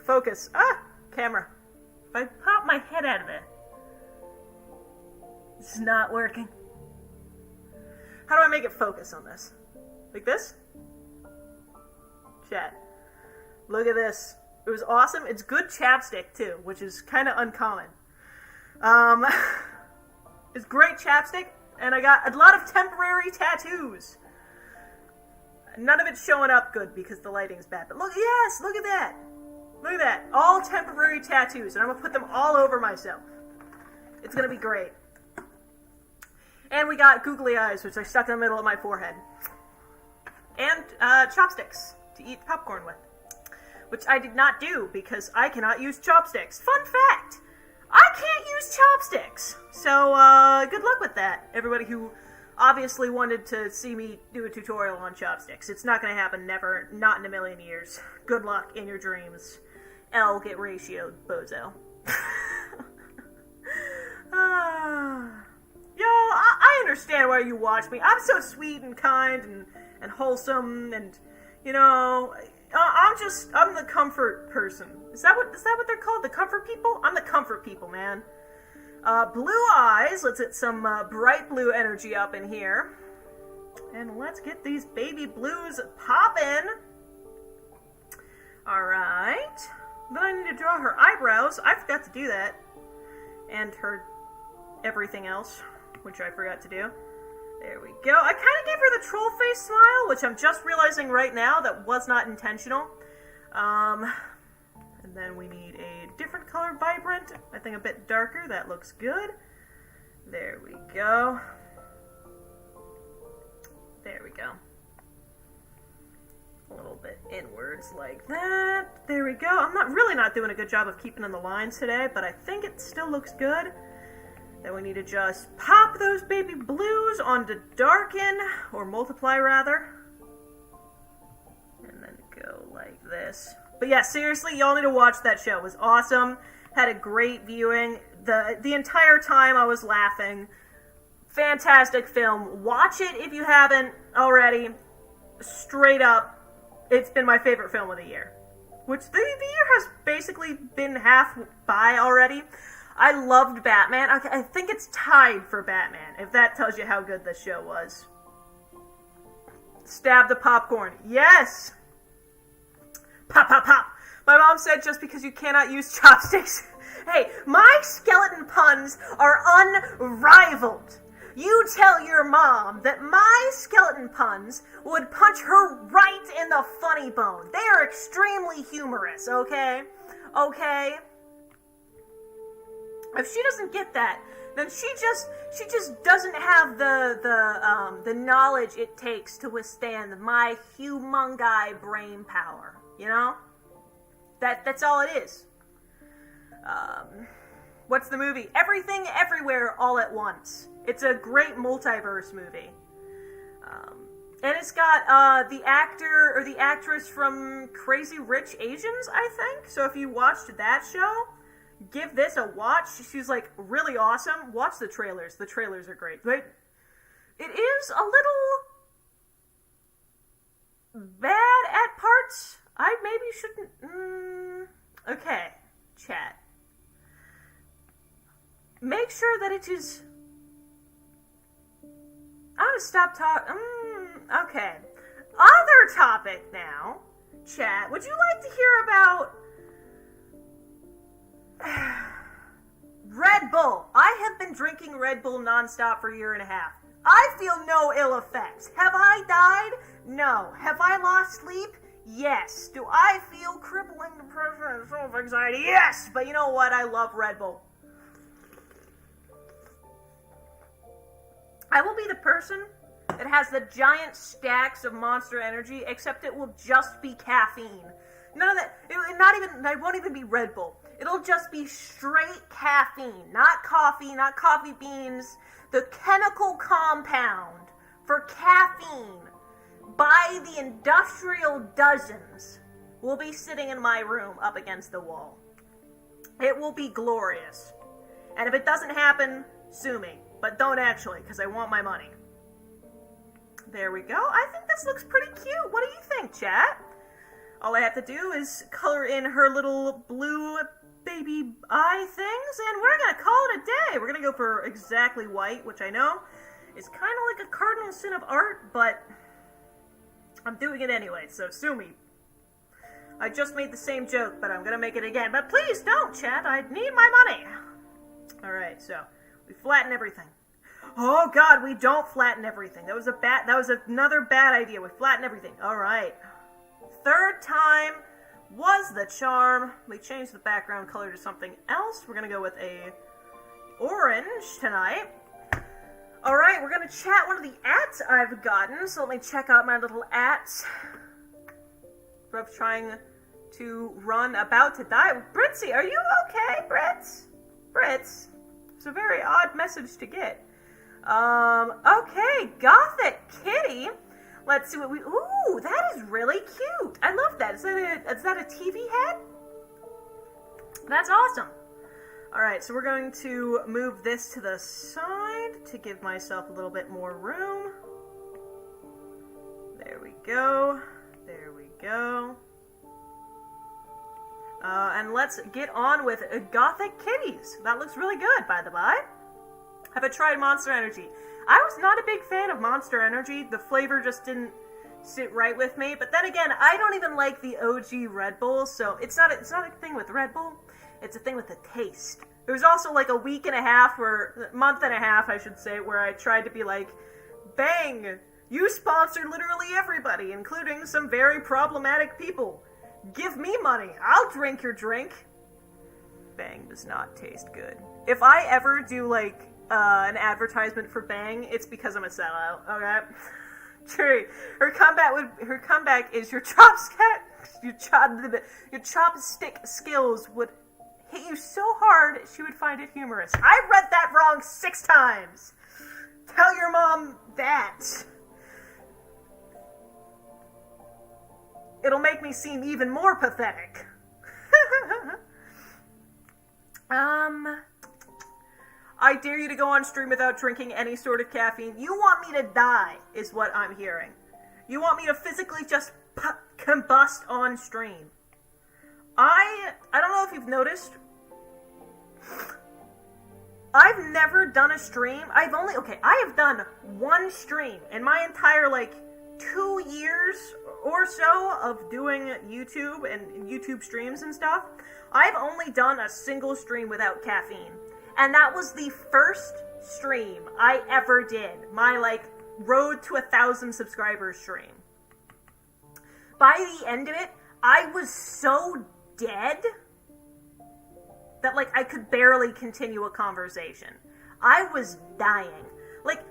Focus. Camera. If I pop my head out of it, it's not working. How do I make it focus on this? Like this? Chat. Look at this. It was awesome. It's good chapstick, too, which is kind of uncommon. It's great chapstick, and I got a lot of temporary tattoos. None of it's showing up good because the lighting's bad. But look, yes, look at that. Look at that. All temporary tattoos, and I'm going to put them all over myself. It's going to be great. And we got googly eyes, which I stuck in the middle of my forehead. And chopsticks to eat popcorn with. Which I did not do, because I cannot use chopsticks. Fun fact! I can't use chopsticks! So, good luck with that. Everybody who obviously wanted to see me do a tutorial on chopsticks. It's not going to happen, never, not in a million years. Good luck in your dreams. L, get ratioed, bozo. Yo, I understand why you watch me. I'm so sweet and kind and wholesome, and, you know, I'm the comfort person. Is that what they're called? The comfort people? I'm the comfort people, man. Blue eyes. Let's get some bright blue energy up in here. And let's get these baby blues poppin'. Alright. Then I need to draw her eyebrows. I forgot to do that. And her everything else, which I forgot to do. There we go. I kind of gave her the troll face smile, which I'm just realizing right now that was not intentional. And then we need a different color vibrant. I think a bit darker. That looks good. There we go. There we go. A little bit inwards like that. There we go. I'm really not doing a good job of keeping in the lines today, but I think it still looks good. Then we need to just pop those baby blues onto darken, or multiply rather. And then go like this. But yeah, seriously, y'all need to watch that show. It was awesome. Had a great viewing. The entire time I was laughing. Fantastic film. Watch it if you haven't already. Straight up, it's been my favorite film of the year. Which the year has basically been half by already. I loved Batman. I think it's tied for Batman, if that tells you how good this show was. Stab the popcorn. Yes! Pop, pop, pop. My mom said just because you cannot use chopsticks. Hey, my skeleton puns are unrivaled. You tell your mom that my skeleton puns would punch her right in the funny bone. They are extremely humorous, okay? Okay? If she doesn't get that, then she just doesn't have the knowledge it takes to withstand my humongi brain power. You know? That's all it is. What's the movie? Everything Everywhere All at Once. It's a great multiverse movie. And it's got the actor or the actress from Crazy Rich Asians, I think. So if you watched that show, give this a watch. She's like really awesome. Watch the trailers. The trailers are great. Wait, It is a little bad at parts. I maybe shouldn't. Okay, chat. Make sure that it is. I'm gonna stop talking. Okay. Other topic now. Chat. Would you like to hear about Red Bull? I have been drinking Red Bull nonstop for a year and a half. I feel no ill effects. Have I died? No. Have I lost sleep? Yes. Do I feel crippling depression and self-anxiety? Yes. But you know what? I love Red Bull. I will be the person that has the giant stacks of Monster Energy, except it will just be caffeine. None of that. It won't even be Red Bull. It'll just be straight caffeine, not coffee beans. The chemical compound for caffeine by the industrial dozens will be sitting in my room up against the wall. It will be glorious. And if it doesn't happen, sue me. But don't actually, because I want my money. There we go. I think this looks pretty cute. What do you think, chat? All I have to do is color in her little blue baby eye things, and we're going to call it a day. We're going to go for exactly white, which I know is kind of like a cardinal sin of art, but I'm doing it anyway, so sue me. I just made the same joke, but I'm going to make it again. But please don't, chat. I need my money. All right, so we flatten everything. Oh God, we don't flatten everything. That was another bad idea. We flatten everything. All right. Third time was the charm. We changed the background color to something else. We're gonna go with a orange tonight. All right, we're gonna chat one of the ats I've gotten. So let me check out my little ats. Rob's trying to run, about to die. Britzy, are you okay, Brits? Brits. It's a very odd message to get. Okay, Gothic Kitty. Let's see what we... Ooh, that is really cute. I love that. Is that a TV head? That's awesome. All right, so we're going to move this to the side to give myself a little bit more room. There we go. There we go. And let's get on with Gothic Kitties. That looks really good, by the by. Have I tried Monster Energy? I was not a big fan of Monster Energy. The flavor just didn't sit right with me. But then again, I don't even like the OG Red Bull, so it's not a thing with Red Bull. It's a thing with the taste. There was also like a month and a half, I should say, where I tried to be like, Bang, you sponsor literally everybody, including some very problematic people. Give me money. I'll drink your drink. Bang does not taste good. If I ever do like an advertisement for Bang, it's because I'm a sellout. Okay. True. Her comeback is your chopstick skills would hit you so hard she would find it humorous. I read that wrong 6 times. Tell your mom that. It'll make me seem even more pathetic. I dare you to go on stream without drinking any sort of caffeine. You want me to die, is what I'm hearing. You want me to physically just combust on stream. I don't know if you've noticed. I've never done a stream. I have done one stream in my entire, 2 years or so of doing YouTube and YouTube streams and stuff. I've only done a single stream without caffeine. And that was the first stream I ever did. My, road to 1,000 subscribers stream. By the end of it, I was so dead that, I could barely continue a conversation. I was dying.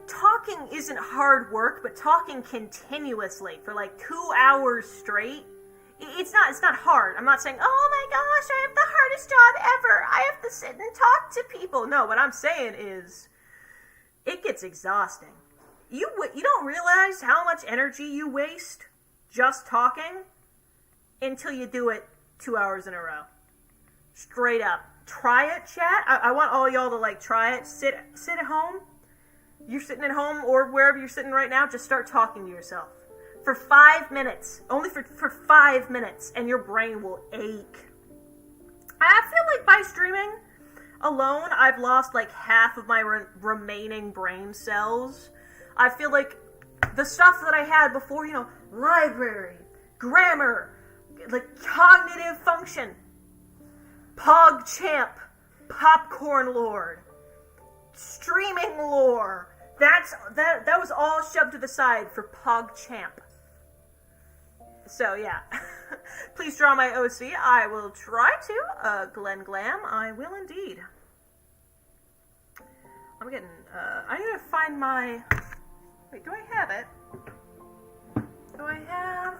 Talking isn't hard work, but talking continuously for, 2 hours straight, it's not hard. I'm not saying, oh my gosh, I have the hardest job ever. I have to sit and talk to people. No, what I'm saying is, it gets exhausting. You don't realize how much energy you waste just talking until you do it 2 hours in a row. Straight up. Try it, chat. I want all y'all to, try it. Sit at home. you're sitting at home or wherever you're sitting right now, just start talking to yourself. For 5 minutes. Only for 5 minutes. And your brain will ache. I feel like by streaming alone, I've lost like half of my remaining brain cells. I feel like the stuff that I had before, library, grammar, like cognitive function, PogChamp, Popcorn Lord, streaming lore. That was all shoved to the side for PogChamp. So yeah, please draw my OC. I will try to. Glenn Glam, I will indeed. I need to find my. Wait, do I have it? Do I have?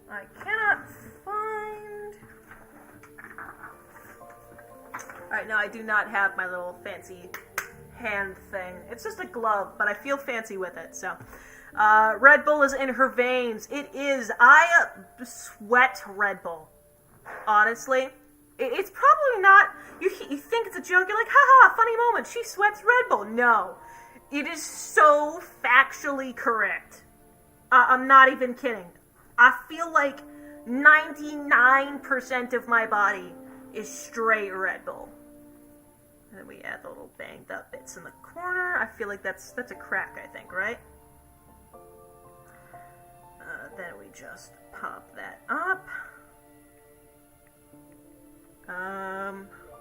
I cannot find. Alright, no, I do not have my little fancy hand thing. It's just a glove, but I feel fancy with it, so. Red Bull is in her veins. It is. I sweat Red Bull. Honestly. It's probably not. You think it's a joke. You're like, haha, funny moment. She sweats Red Bull. No. It is so factually correct. I'm not even kidding. I feel like 99% of my body is straight Red Bull. And then we add the little banged up bits in the corner. I feel like that's a crack, I think, right? Then we just pop that up.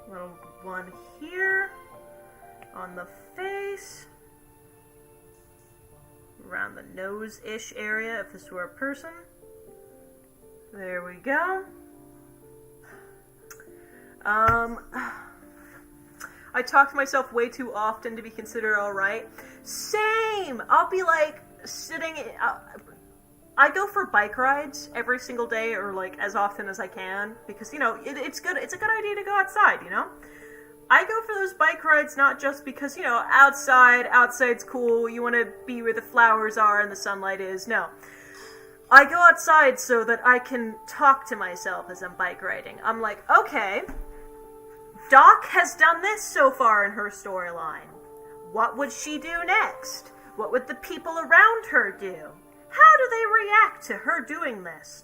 Little one here on the face. Around the nose-ish area, if this were a person. There we go. I talk to myself way too often to be considered alright. Same! I'll be like, sitting... I go for bike rides every single day, or like as often as I can, because it's good. It's a good idea to go outside. I go for those bike rides not just because outside's cool. You want to be where the flowers are and the sunlight is. No, I go outside so that I can talk to myself as I'm bike riding. I'm like, okay, Doc has done this so far in her storyline. What would she do next? What would the people around her do? How do they react to her doing this?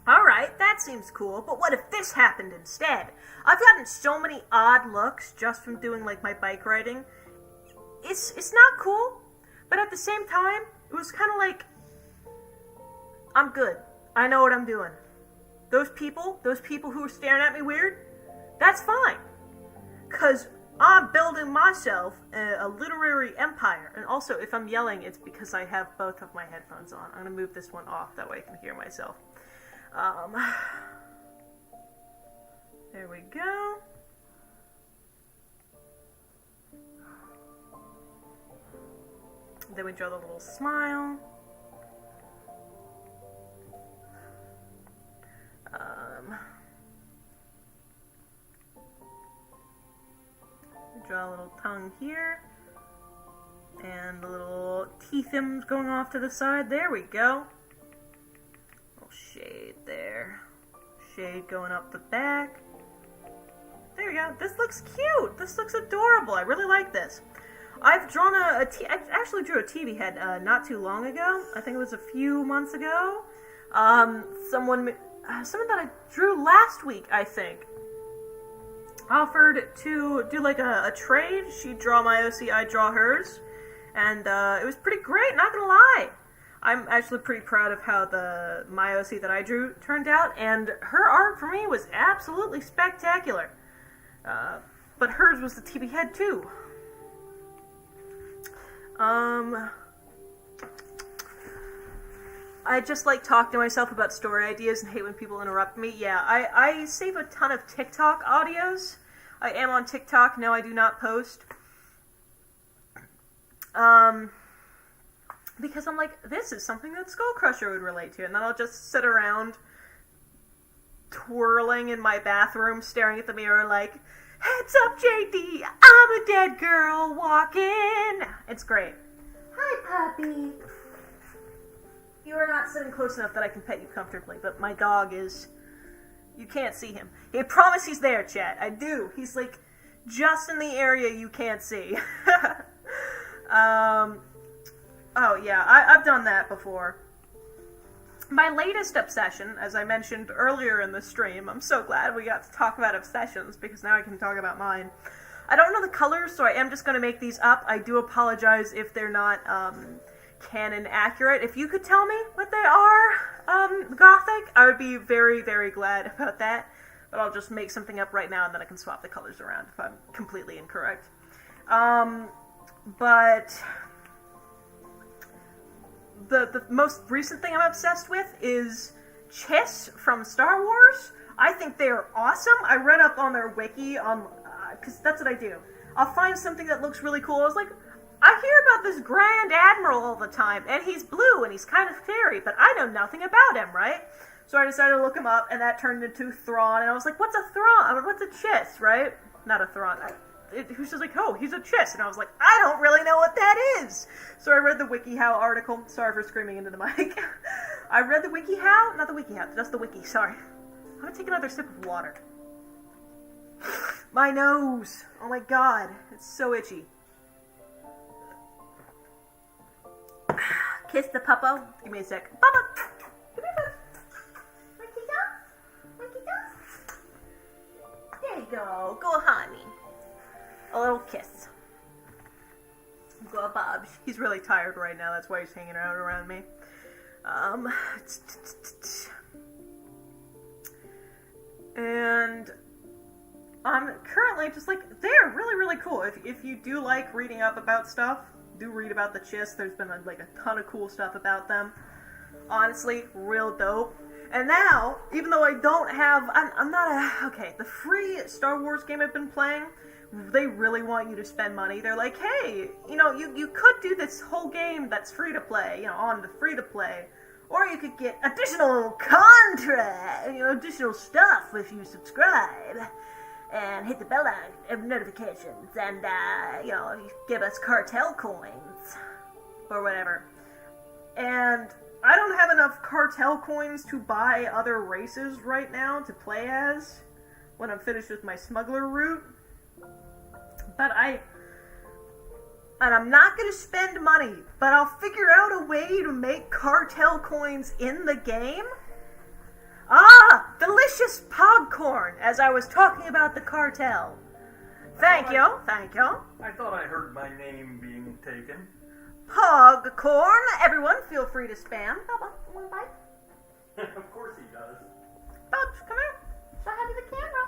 Alright, that seems cool, but what if this happened instead? I've gotten so many odd looks just from doing, like, my bike riding. It's not cool, but at the same time, it was kind of like, I'm good. I know what I'm doing. Those people who are staring at me weird, that's fine. Because I'm building myself a literary empire. And also, if I'm yelling, it's because I have both of my headphones on. I'm going to move this one off, that way I can hear myself. There we go. Then we draw the little smile. Draw a little tongue here, and a little teethums going off to the side. There we go. Little shade there. Shade going up the back. There we go. This looks cute. This looks adorable. I really like this. I've drawn I actually drew a TV head not too long ago. I think it was a few months ago. Someone that I drew last week, I think, offered to do like a trade. She'd draw my OC, I'd draw hers, and it was pretty great, not gonna lie. I'm actually pretty proud of how my OC that I drew turned out, and her art for me was absolutely spectacular. But hers was the TV head too. I just like talking to myself about story ideas and hate when people interrupt me. Yeah, I save a ton of TikTok audios. I am on TikTok. No, I do not post. Because I'm like, this is something that Skullcrusher would relate to. And then I'll just sit around twirling in my bathroom, staring at the mirror like, heads up, JD, I'm a dead girl walking. It's great. Hi, puppy. You are not sitting close enough that I can pet you comfortably, but my dog is... You can't see him. I promise he's there, chat. I do. He's, like, just in the area you can't see. Oh yeah, I've done that before. My latest obsession, as I mentioned earlier in the stream, I'm so glad we got to talk about obsessions, because now I can talk about mine. I don't know the colors, so I am just going to make these up. I do apologize if they're not canon accurate. If you could tell me what they are, Gothic, I would be very, very glad about that. But I'll just make something up right now, and then I can swap the colors around if I'm completely incorrect. But the most recent thing I'm obsessed with is Chiss from Star Wars. I think they are awesome. I read up on their wiki on, because that's what I do. I'll find something that looks really cool. I was like, I hear about this Grand Admiral all the time, and he's blue, and he's kind of fairy, but I know nothing about him, right? So I decided to look him up, and that turned into Thrawn, and I was like, what's a Thrawn? I mean, what's a Chiss, right? Not a Thrawn. He was just like, oh, he's a Chiss. And I was like, I don't really know what that is. So I read the WikiHow article. Sorry for screaming into the mic. I read the WikiHow, not the WikiHow, just the wiki, sorry. I'm gonna take another sip of water. My nose. Oh my god, it's so itchy. Kiss the puppo. Give me a sec. Papa! Come here, bud. There you go. Go, honey. A little kiss. Go, Bobs. He's really tired right now. That's why he's hanging out around me. And I'm currently just like, they're really, really cool. If you do like reading up about stuff, do read about the Chiss. There's been like a ton of cool stuff about them. Honestly, real dope. And now, even though I don't have, I'm not a, okay, the free Star Wars game I've been playing, they really want you to spend money. They're like, hey, you know, you could do this whole game that's free to play, you know, on the free to play, or you could get additional content, you know, additional stuff if you subscribe, and hit the bell of notifications, and, you know, you give us cartel coins, or whatever. And I don't have enough cartel coins to buy other races right now to play as when I'm finished with my smuggler route. But I'm not going to spend money, but I'll figure out a way to make cartel coins in the game. Ah, delicious popcorn, as I was talking about the cartel. Thank you. I thought I heard my name being taken. Pogcorn, everyone feel free to spam. Bubba, you want a bite? Of course he does. Bubs, come here. Say hi to the camera.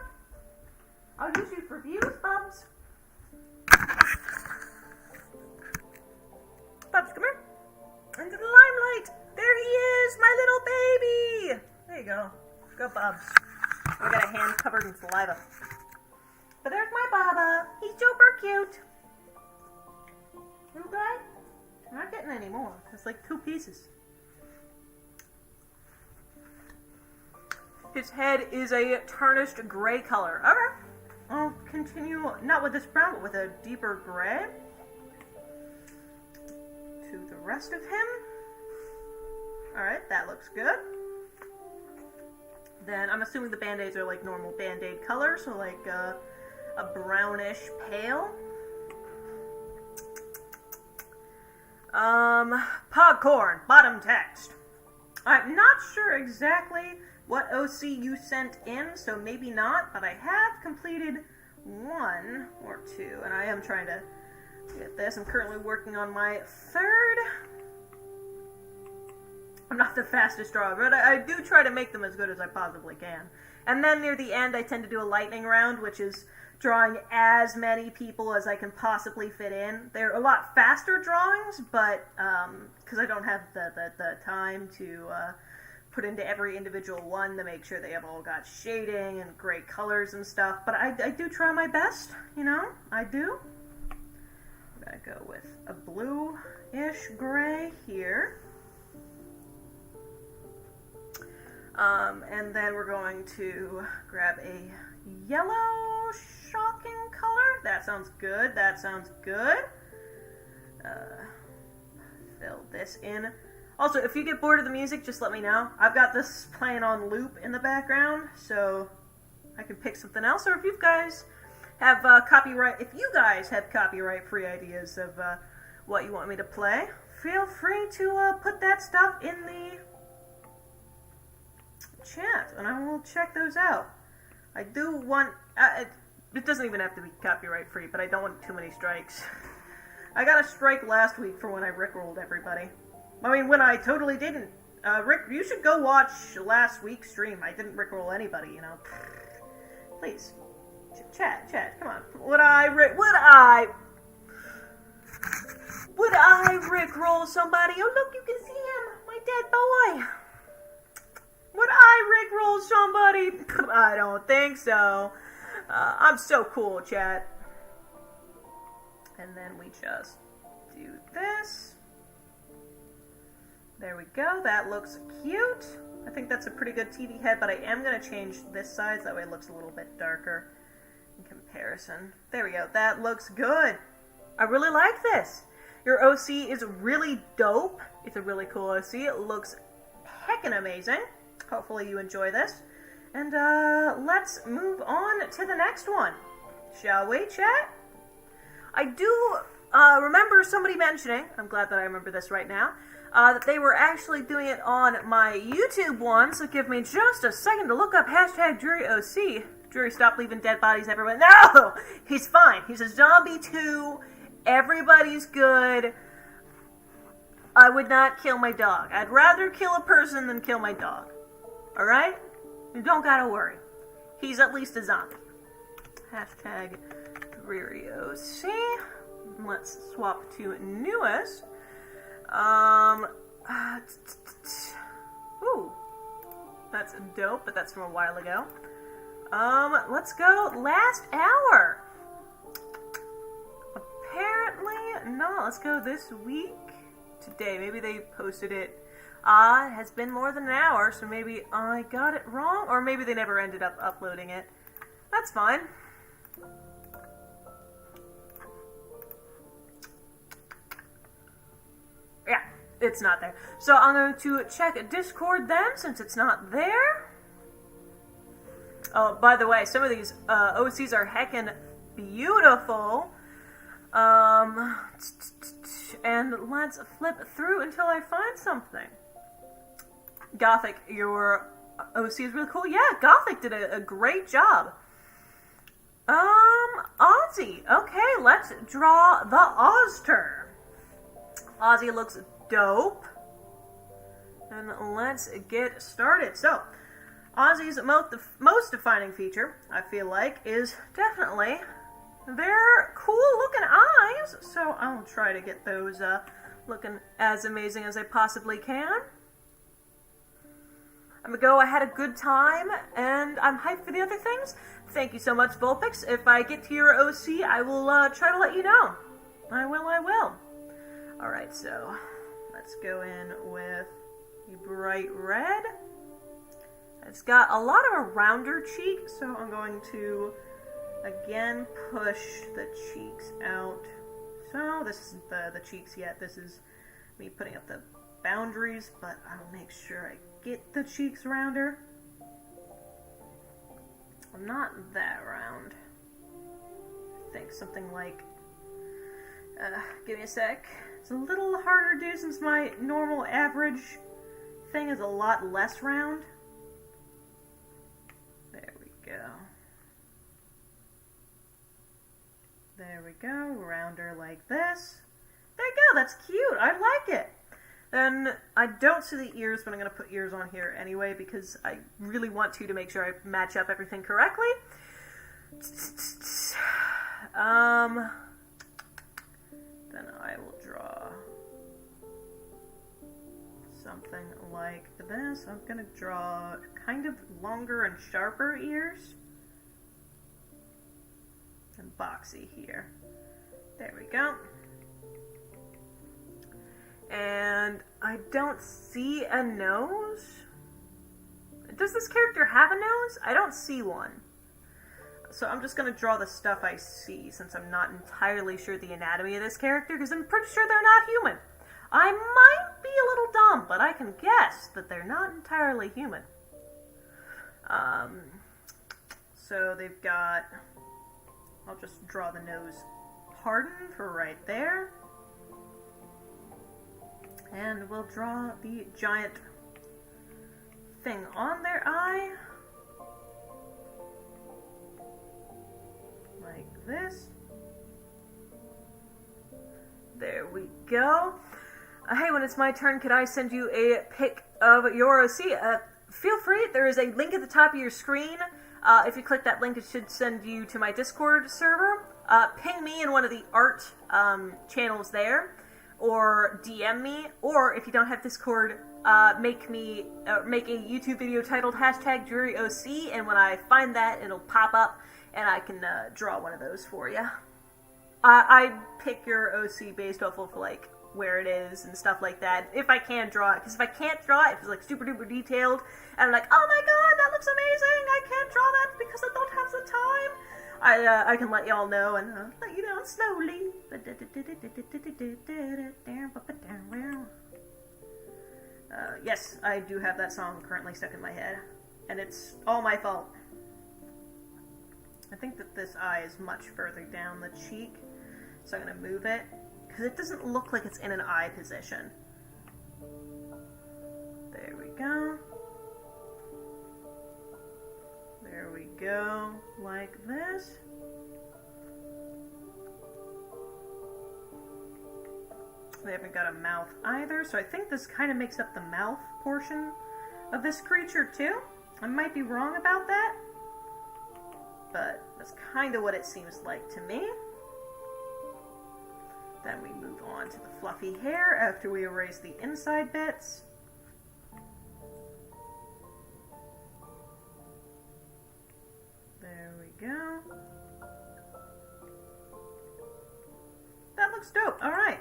I'll use you for views, Bubs. Bubs, come here. Into the limelight. There he is, my little baby. There you go. Go, Bubs. I got a hand covered in saliva. But there's my Baba. He's super cute. Little guy. I'm not getting any more. It's like 2 pieces. His head is a tarnished gray color. Okay. I'll continue, not with this brown, but with a deeper gray. To the rest of him. Alright, that looks good. Then I'm assuming the band-aids are like normal band-aid color, so like a brownish pale. Popcorn, bottom text. I'm not sure exactly what OC you sent in, so maybe not, but I have completed 1 or 2, and I am trying to get this. I'm currently working on my 3rd. I'm not the fastest drawer, but I do try to make them as good as I possibly can. And then near the end, I tend to do a lightning round, which is drawing as many people as I can possibly fit in. They're a lot faster drawings, but because I don't have the time to put into every individual one to make sure they have all got shading and great colors and stuff. But I do try my best, you know? I do. I'm gonna go with a blue-ish gray here. And then we're going to grab a yellow shocking color. That sounds good. Fill this in. Also, if you get bored of the music, just let me know. I've got this playing on loop in the background, so I can pick something else. Or if you guys have copyright-free ideas of what you want me to play, feel free to put that stuff in the chat, and I will check those out. I do want... it doesn't even have to be copyright free, but I don't want too many strikes. I got a strike last week for when I rickrolled everybody. I mean, when I totally didn't. Rick, you should go watch last week's stream. I didn't rickroll anybody, you know. Please. Chat, come on. Would I rickroll somebody? Oh, look, you can see him. My dead boy. Would I rickroll somebody? I don't think so. I'm so cool, chat. And then we just do this. There we go. That looks cute. I think that's a pretty good TV head, but I am going to change this size. That way it looks a little bit darker in comparison. There we go. That looks good. I really like this. Your OC is really dope. It's a really cool OC. It looks heckin' amazing. Hopefully you enjoy this. And let's move on to the next one. Shall we, chat? I do remember somebody mentioning, I'm glad that I remember this right now, that they were actually doing it on my YouTube one, so give me just a second to look up hashtag DruryOC. Drury, stop leaving dead bodies everywhere. No! He's fine. He's a zombie too. Everybody's good. I would not kill my dog. I'd rather kill a person than kill my dog. Alright? You don't gotta worry. He's at least a zombie. Hashtag DruryOC. Let's swap to newest. Ooh. That's dope, but that's from a while ago. Let's go last hour. Apparently, no, let's go this week. Today, maybe they posted it. It has been more than an hour, so maybe I got it wrong, or maybe they never ended up uploading it. That's fine. Yeah, it's not there. So I'm going to check Discord then, since it's not there. Oh, by the way, some of these OCs are heckin' beautiful. And let's flip through until I find something. Gothic, your OC is really cool. Yeah, Gothic did a great job. Ozzy. Okay, let's draw the Ozter. Ozzy looks dope. And let's get started. So, Ozzy's most defining feature, I feel like, is definitely their cool looking eyes. So I'll try to get those looking as amazing as I possibly can. I'm gonna go, I had a good time, and I'm hyped for the other things. Thank you so much, Vulpix. If I get to your OC, I will try to let you know. I will. Alright, so let's go in with the bright red. It's got a lot of a rounder cheek, so I'm going to, again, push the cheeks out. So, this isn't the cheeks yet. This is me putting up the boundaries, but I'll make sure I get the cheeks rounder. I'm not that round. I think something like, give me a sec. It's a little harder to do since my normal average thing is a lot less round. There we go. There we go. Rounder like this. There you go. That's cute. I like it. Then I don't see the ears, but I'm going to put ears on here anyway because I really want to make sure I match up everything correctly. Then I will draw something like this. I'm going to draw kind of longer and sharper ears. And boxy here. There we go. And I don't see a nose. Does this character have a nose? I don't see one. So I'm just going to draw the stuff I see since I'm not entirely sure the anatomy of this character because I'm pretty sure they're not human. I might be a little dumb, but I can guess that they're not entirely human. So they've got... I'll just draw the nose hardened for right there. And we'll draw the giant thing on their eye. Like this. There we go. Hey, when it's my turn, could I send you a pic of your OC? Feel free. There is a link at the top of your screen. If you click that link, it should send you to my Discord server. Ping me in one of the art channels there, or DM me, or if you don't have Discord, make a YouTube video titled #DrearyOC, and when I find that, it'll pop up, and I can draw one of those for you. I pick your OC based off of like where it is and stuff like that, if I can draw it, because if I can't draw it, if it's like super duper detailed, and I'm like, oh my god, that looks amazing, I can't draw that because I don't have the time, I can let y'all know and let you down slowly. Yes, I do have that song currently stuck in my head, and it's all my fault. I think that this eye is much further down the cheek, so I'm going to move it, because it doesn't look like it's in an eye position. There we go. There we go, like this. They haven't got a mouth either, so I think this kind of makes up the mouth portion of this creature too. I might be wrong about that, but that's kind of what it seems like to me. Then we move on to the fluffy hair after we erase the inside bits. There we go. That looks dope. Alright.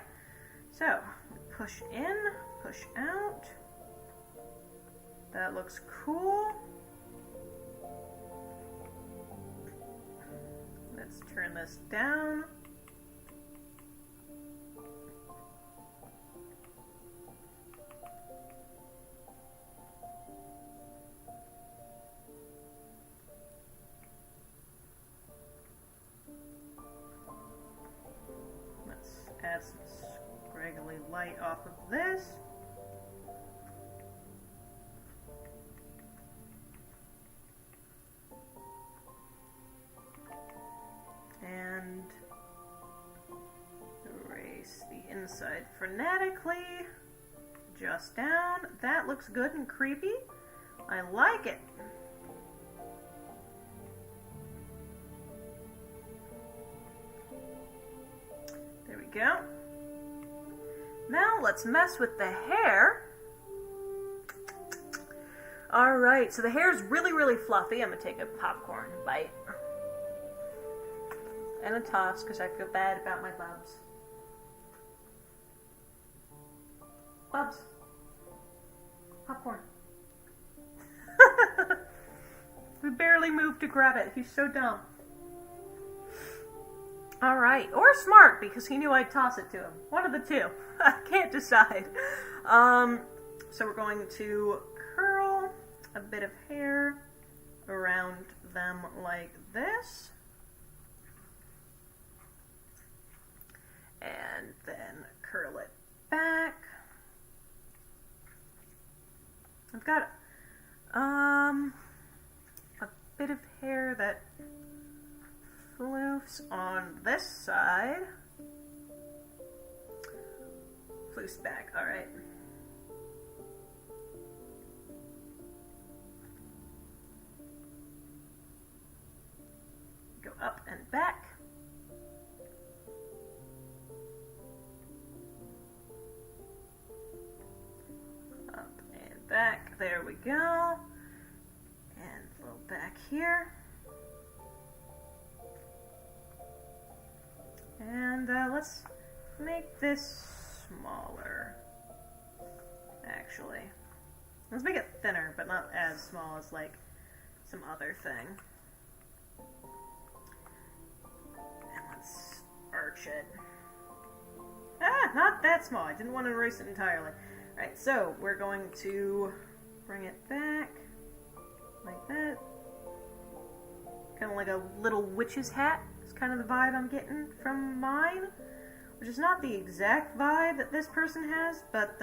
So, push in, push out. That looks cool. Let's turn this down. Let's add some scraggly light off of this. And erase the inside frenetically. Just down. That looks good and creepy. I like it. There we go. Now let's mess with the hair. Alright, so the hair is really, really fluffy. I'm going to take a popcorn bite. And a toss, because I feel bad about my bubs. Bubs. Popcorn. We barely moved to grab it. He's so dumb. Alright, or smart, because he knew I'd toss it to him. One of the two. I can't decide. So we're going to curl a bit of hair around them like this. And then curl it back. I've got a bit of hair that floofs on this side. Floofs back, alright. Go up and back. Up and back, there we go. And a little back here. And let's make this smaller, actually. Let's make it thinner, but not as small as, like, some other thing. And let's arch it. Ah, not that small. I didn't want to erase it entirely. Alright, so we're going to bring it back, like that. Kind of like a little witch's hat. It's kind of the vibe I'm getting from mine. which is not the exact vibe that this person has, but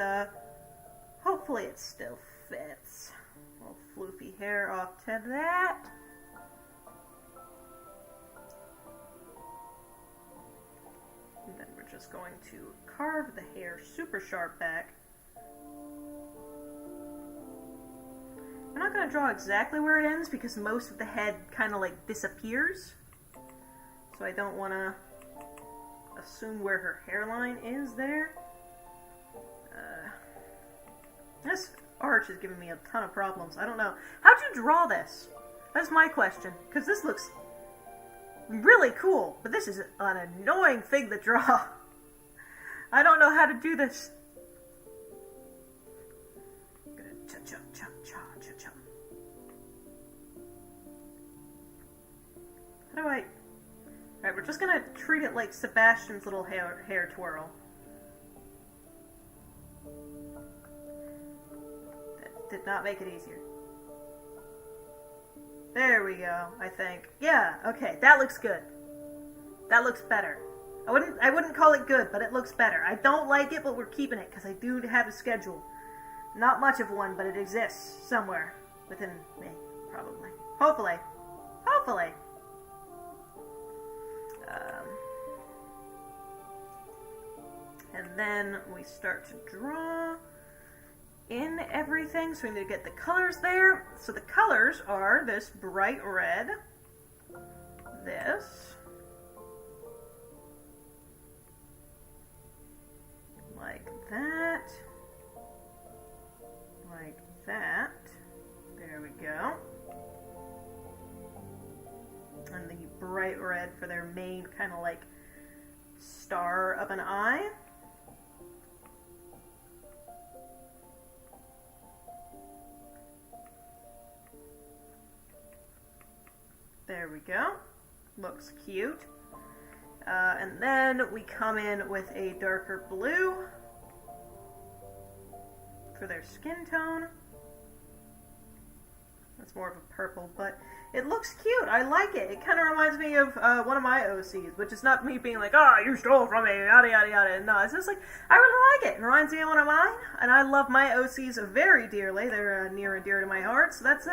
hopefully it still fits. A little floofy hair off to that. And then we're just going to carve the hair super sharp back. I'm not going to draw exactly where it ends because most of the head kind of like disappears. So I don't want to assume where her hairline is there. This arch is giving me a ton of problems. I don't know. How'd you draw this? That's my question. Because this looks really cool, but this is an annoying thing to draw. I don't know how to do this. I'm gonna cha-cha-cha-cha-cha-cha. How do I... Alright, we're just gonna treat it like Sebastian's little hair twirl. That did not make it easier. There we go, I think. Yeah, okay, that looks good. That looks better. I wouldn't call it good, but it looks better. I don't like it, but we're keeping it, because I do have a schedule. Not much of one, but it exists somewhere within me, probably. Hopefully. Hopefully. And then we start to draw in everything, so we need to get the colors there. So the colors are this bright red, this, like that, like that, there we go, and the bright red for their main kind of like star of an eye. There we go. Looks cute. And then we come in with a darker blue for their skin tone. That's more of a purple, but it looks cute. I like it. It kind of reminds me of one of my OCs, which is not me being like, oh, you stole from me, yada, yada, yada. No, it's just like, I really like it. It reminds me of one of mine, and I love my OCs very dearly. They're near and dear to my heart, so that's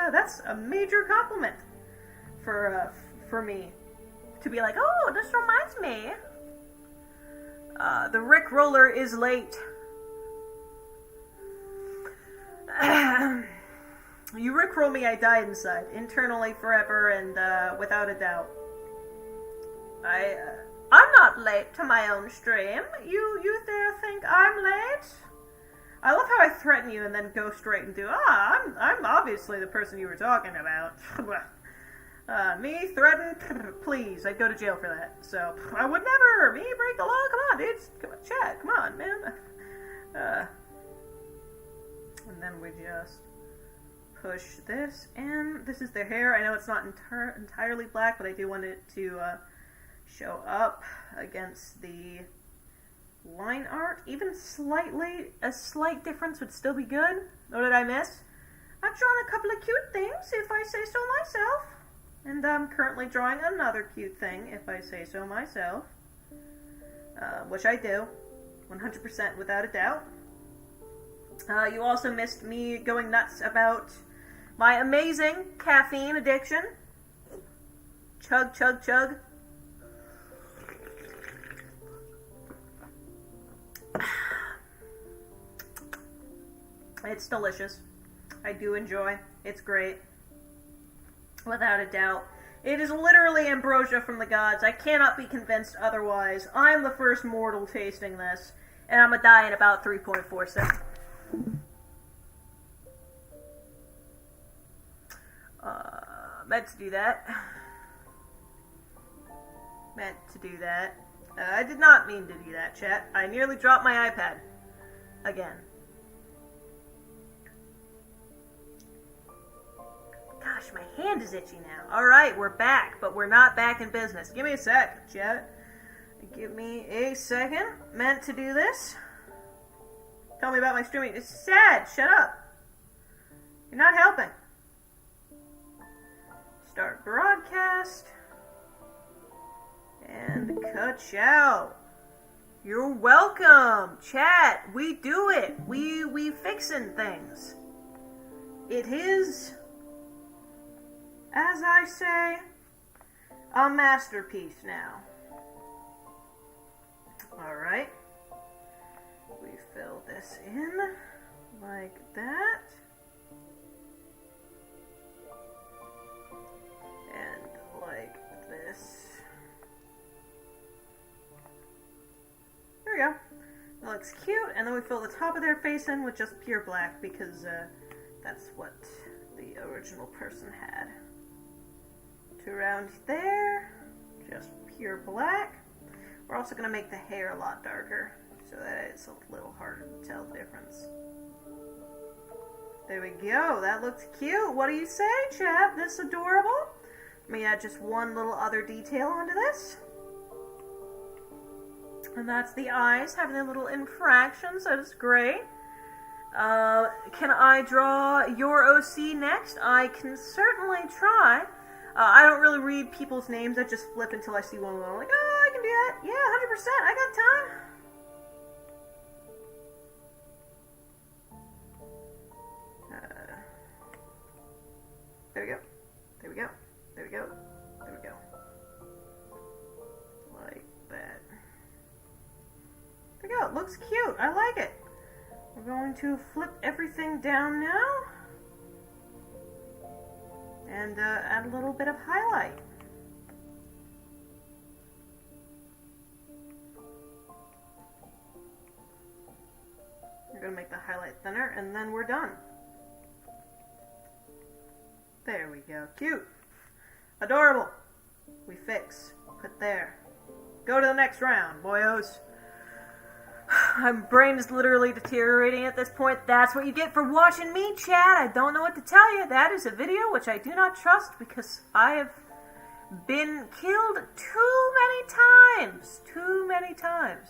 a major compliment for me to be like, oh, this reminds me. The Rick roller is late. You Rickroll me, I die inside, internally, forever, and without a doubt. I'm not late to my own stream. You there think I'm late? I love how I threaten you and then go straight into, I'm obviously the person you were talking about. Me threaten? Please, I'd go to jail for that. So, I would never. Me break the law? Come on, dudes. Come on, chat. Come on, man. And then we just push this in. This is their hair. I know it's not entirely black, but I do want it to show up against the line art. Even slightly, a slight difference would still be good. What did I miss? I've drawn a couple of cute things, if I say so myself. And I'm currently drawing another cute thing, if I say so myself. Which I do. 100% without a doubt. You also missed me going nuts about my amazing caffeine addiction. Chug, chug, chug. It's delicious. I do enjoy. It's great. Without a doubt. It is literally ambrosia from the gods. I cannot be convinced otherwise. I'm the first mortal tasting this, and I'm gonna die in about 3.4 seconds. Meant to do that. Meant to do that. I did not mean to do that, chat. I nearly dropped my iPad. Again. Gosh, my hand is itchy now. Alright, we're back, but we're not back in business. Give me a sec, chat. Give me a second. Meant to do this. Tell me about my streaming. It's sad. Shut up. You're not helping. Start broadcast. And ka-chow. You're welcome. Chat, we do it. We fixin' things. It is, as I say, a masterpiece now. Alright. We fill this in like that. And like this. There we go. That looks cute. And then we fill the top of their face in with just pure black because that's what the original person had. To around there, just pure black. We're also going to make the hair a lot darker so that it's a little harder to tell the difference. There we go. That looks cute. What do you say, Chad? This is adorable. Let me add just one little other detail onto this. And that's the eyes having a little infraction, so that's great. Can I draw your OC next? I can certainly try. I don't really read people's names. I just flip until I see one of them. I'm like, oh, I can do that. Yeah, 100%. I got time. There we go. There we go. There we go. There we go. Like that. There we go. It looks cute. I like it. We're going to flip everything down now. And add a little bit of highlight. We're going to make the highlight thinner, and then we're done. There we go. Cute. Adorable. We fix. Put there. Go to the next round, boyos. My brain is literally deteriorating at this point. That's what you get for watching me, Chad. I don't know what to tell you. That is a video which I do not trust because I have been killed too many times. Too many times.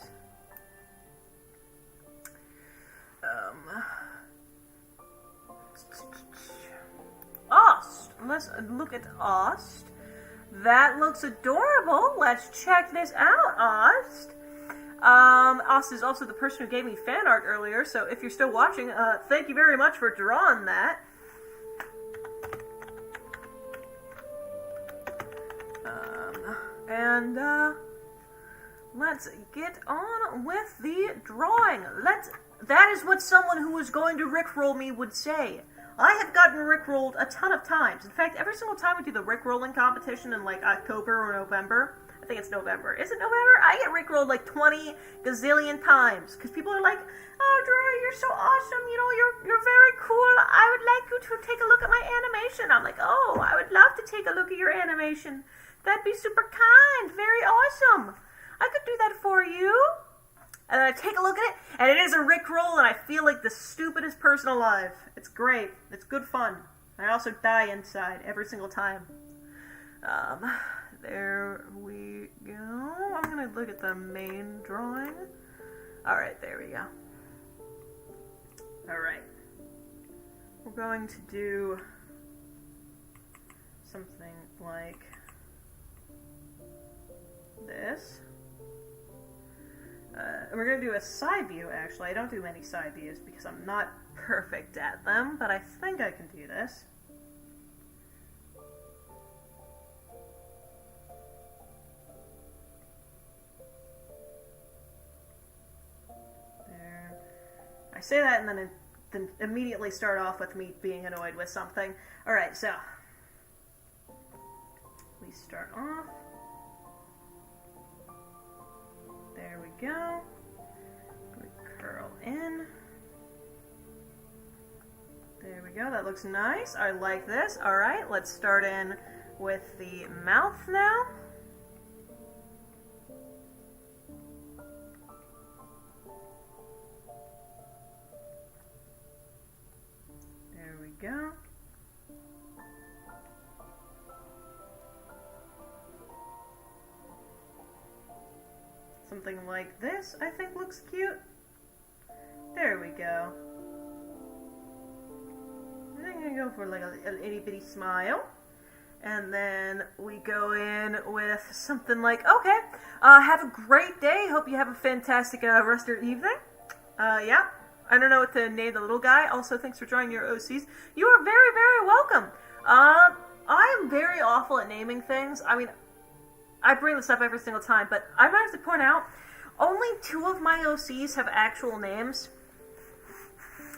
Ost. Let's look at Ost. That looks adorable. Let's check this out, Ost. Ost is also the person who gave me fan art earlier, so if you're still watching, thank you very much for drawing that. Let's get on with the drawing. That is what someone who was going to rickroll me would say. I have gotten rickrolled a ton of times. In fact, every single time we do the rickrolling competition in like October or November, I think it's November. Is it November? I get rickrolled like 20 gazillion times. Because people are like, oh, Drew, you're so awesome. You know, you're very cool. I would like you to take a look at my animation. I'm like, oh, I would love to take a look at your animation. That'd be super kind. Very awesome. I could do that for you. And I take a look at it, and it is a rickroll, and I feel like the stupidest person alive. It's great. It's good fun. I also die inside every single time. There we go. I'm going to look at the main drawing. Alright, there we go. Alright. We're going to do something like this. We're going to do a side view, actually. I don't do many side views because I'm not perfect at them, but I think I can do this. There. I say that and then immediately start off with me being annoyed with something. Alright, so we start off. There we go. We curl in. There we go. That looks nice. I like this. Alright, let's start in with the mouth now. There we go. Something like this, I think looks cute. There we go. I'm gonna go for like an itty bitty smile. And then we go in with something like, okay, have a great day. Hope you have a fantastic rest of your evening. Yeah, I don't know what to name the little guy. Also, thanks for joining your OCs. You are very, very welcome. I am very awful at naming things. I mean, I bring this up every single time, but I might have to point out, only 2 of my OCs have actual names.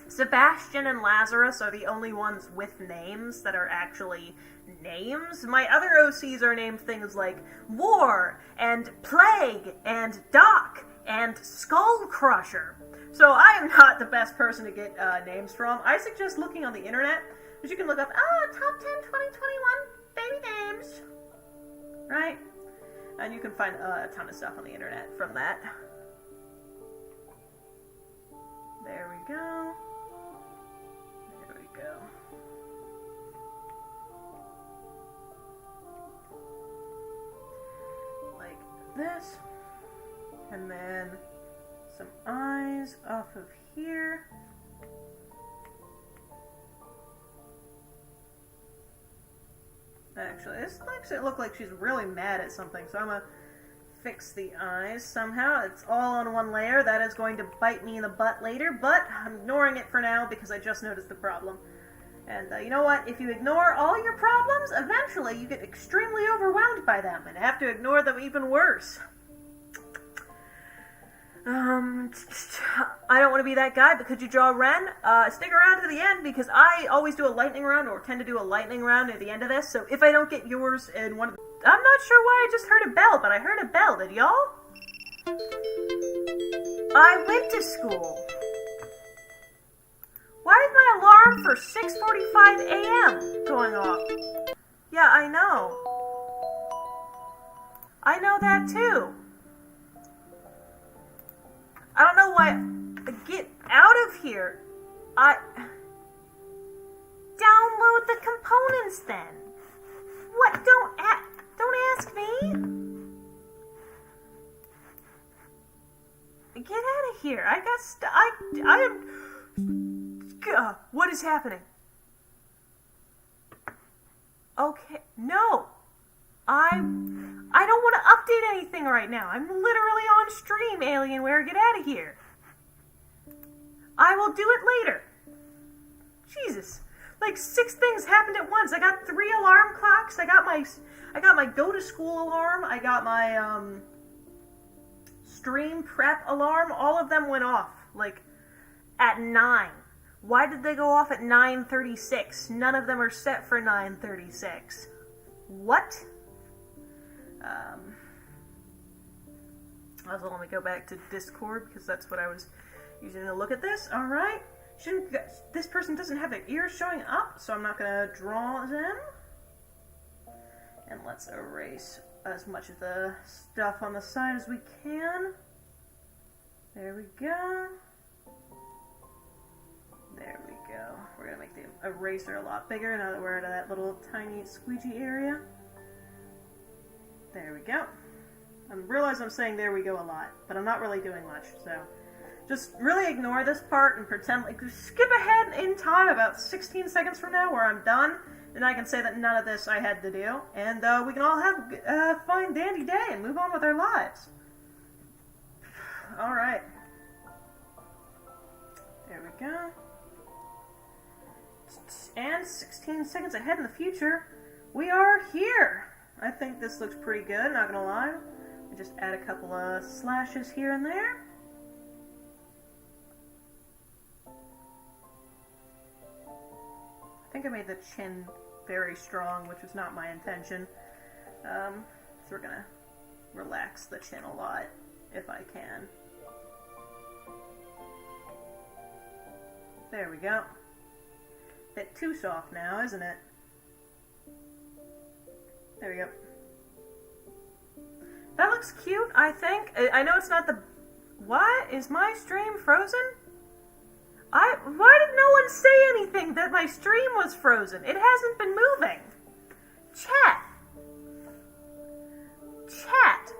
Sebastian and Lazarus are the only ones with names that are actually names. My other OCs are named things like War, and Plague, and Doc, and Skull Crusher. So I am not the best person to get names from. I suggest looking on the internet, because you can look up, top 10 2021 baby names. Right? And you can find a ton of stuff on the internet from that. There we go. There we go. Like this. And then some eyes off of here. Actually, this makes it look like she's really mad at something, so I'm gonna fix the eyes somehow. It's all on one layer. That is going to bite me in the butt later, but I'm ignoring it for now because I just noticed the problem. And you know what? If you ignore all your problems, eventually you get extremely overwhelmed by them and have to ignore them even worse. I don't want to be that guy, but could you draw Ren? Stick around to the end because I always do a lightning round, or tend to do a lightning round at the end of this, so if I don't get yours in one of the... I'm not sure why I just heard a bell, but I heard a bell. Did y'all? I went to school. Why is my alarm for 6:45 a.m. going off? Yeah, I know. I know that too. I don't know why. Get out of here. Download the components then. What? Don't ask me. Get out of here. I am. What is happening? Okay. No. I don't want to update anything right now. I'm literally on stream, Alienware. Get out of here. I will do it later. Jesus. Like 6 things happened at once. I got 3 alarm clocks. I got my go to school alarm. I got my stream prep alarm. All of them went off like at 9. Why did they go off at 9:36? None of them are set for 9:36. What? Also, let me go back to Discord because that's what I was using to look at this. Alright. This person doesn't have their ears showing up, so I'm not going to draw them. And let's erase as much of the stuff on the side as we can. There we go. There we go. We're going to make the eraser a lot bigger now that we're out of that little tiny squeegee area. There we go. I realize I'm saying there we go a lot, but I'm not really doing much, so just really ignore this part and pretend like skip ahead in time about 16 seconds from now where I'm done, and I can say that none of this I had to do, and we can all have a fine dandy day and move on with our lives. Alright. There we go. And 16 seconds ahead in the future, we are here. I think this looks pretty good, not gonna lie. I just add a couple of slashes here and there. I think I made the chin very strong, which was not my intention. So we're gonna relax the chin a lot, if I can. There we go. Bit too soft now, isn't it? There we go. That looks cute, I think. I know it's not the... What? Is my stream frozen? Why did no one say anything that my stream was frozen? It hasn't been moving. Chat. Chat.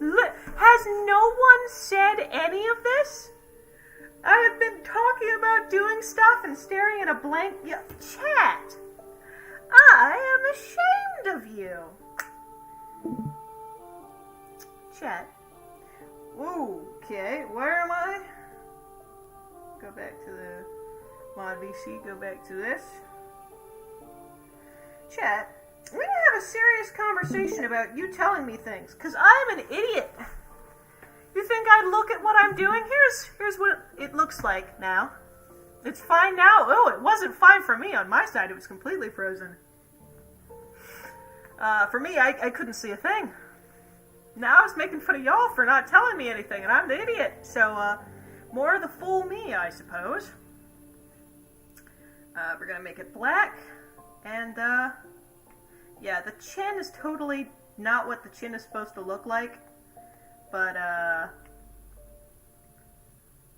Has no one said any of this? I have been talking about doing stuff and staring at a blank... Chat. I am ashamed. you. Chat. Okay, where am I? Go back to the mod VC, go back to this. Chat, we need to have a serious conversation about you telling me things, because I'm an idiot. You think I'd look at what I'm doing? Here's what it looks like now. It's fine now. Oh, it wasn't fine for me. On my side, it was completely frozen. For me, I couldn't see a thing. Now I was making fun of y'all for not telling me anything, and I'm the idiot. So, more of the fool me, I suppose. We're gonna make it black. And, yeah, the chin is totally not what the chin is supposed to look like. But,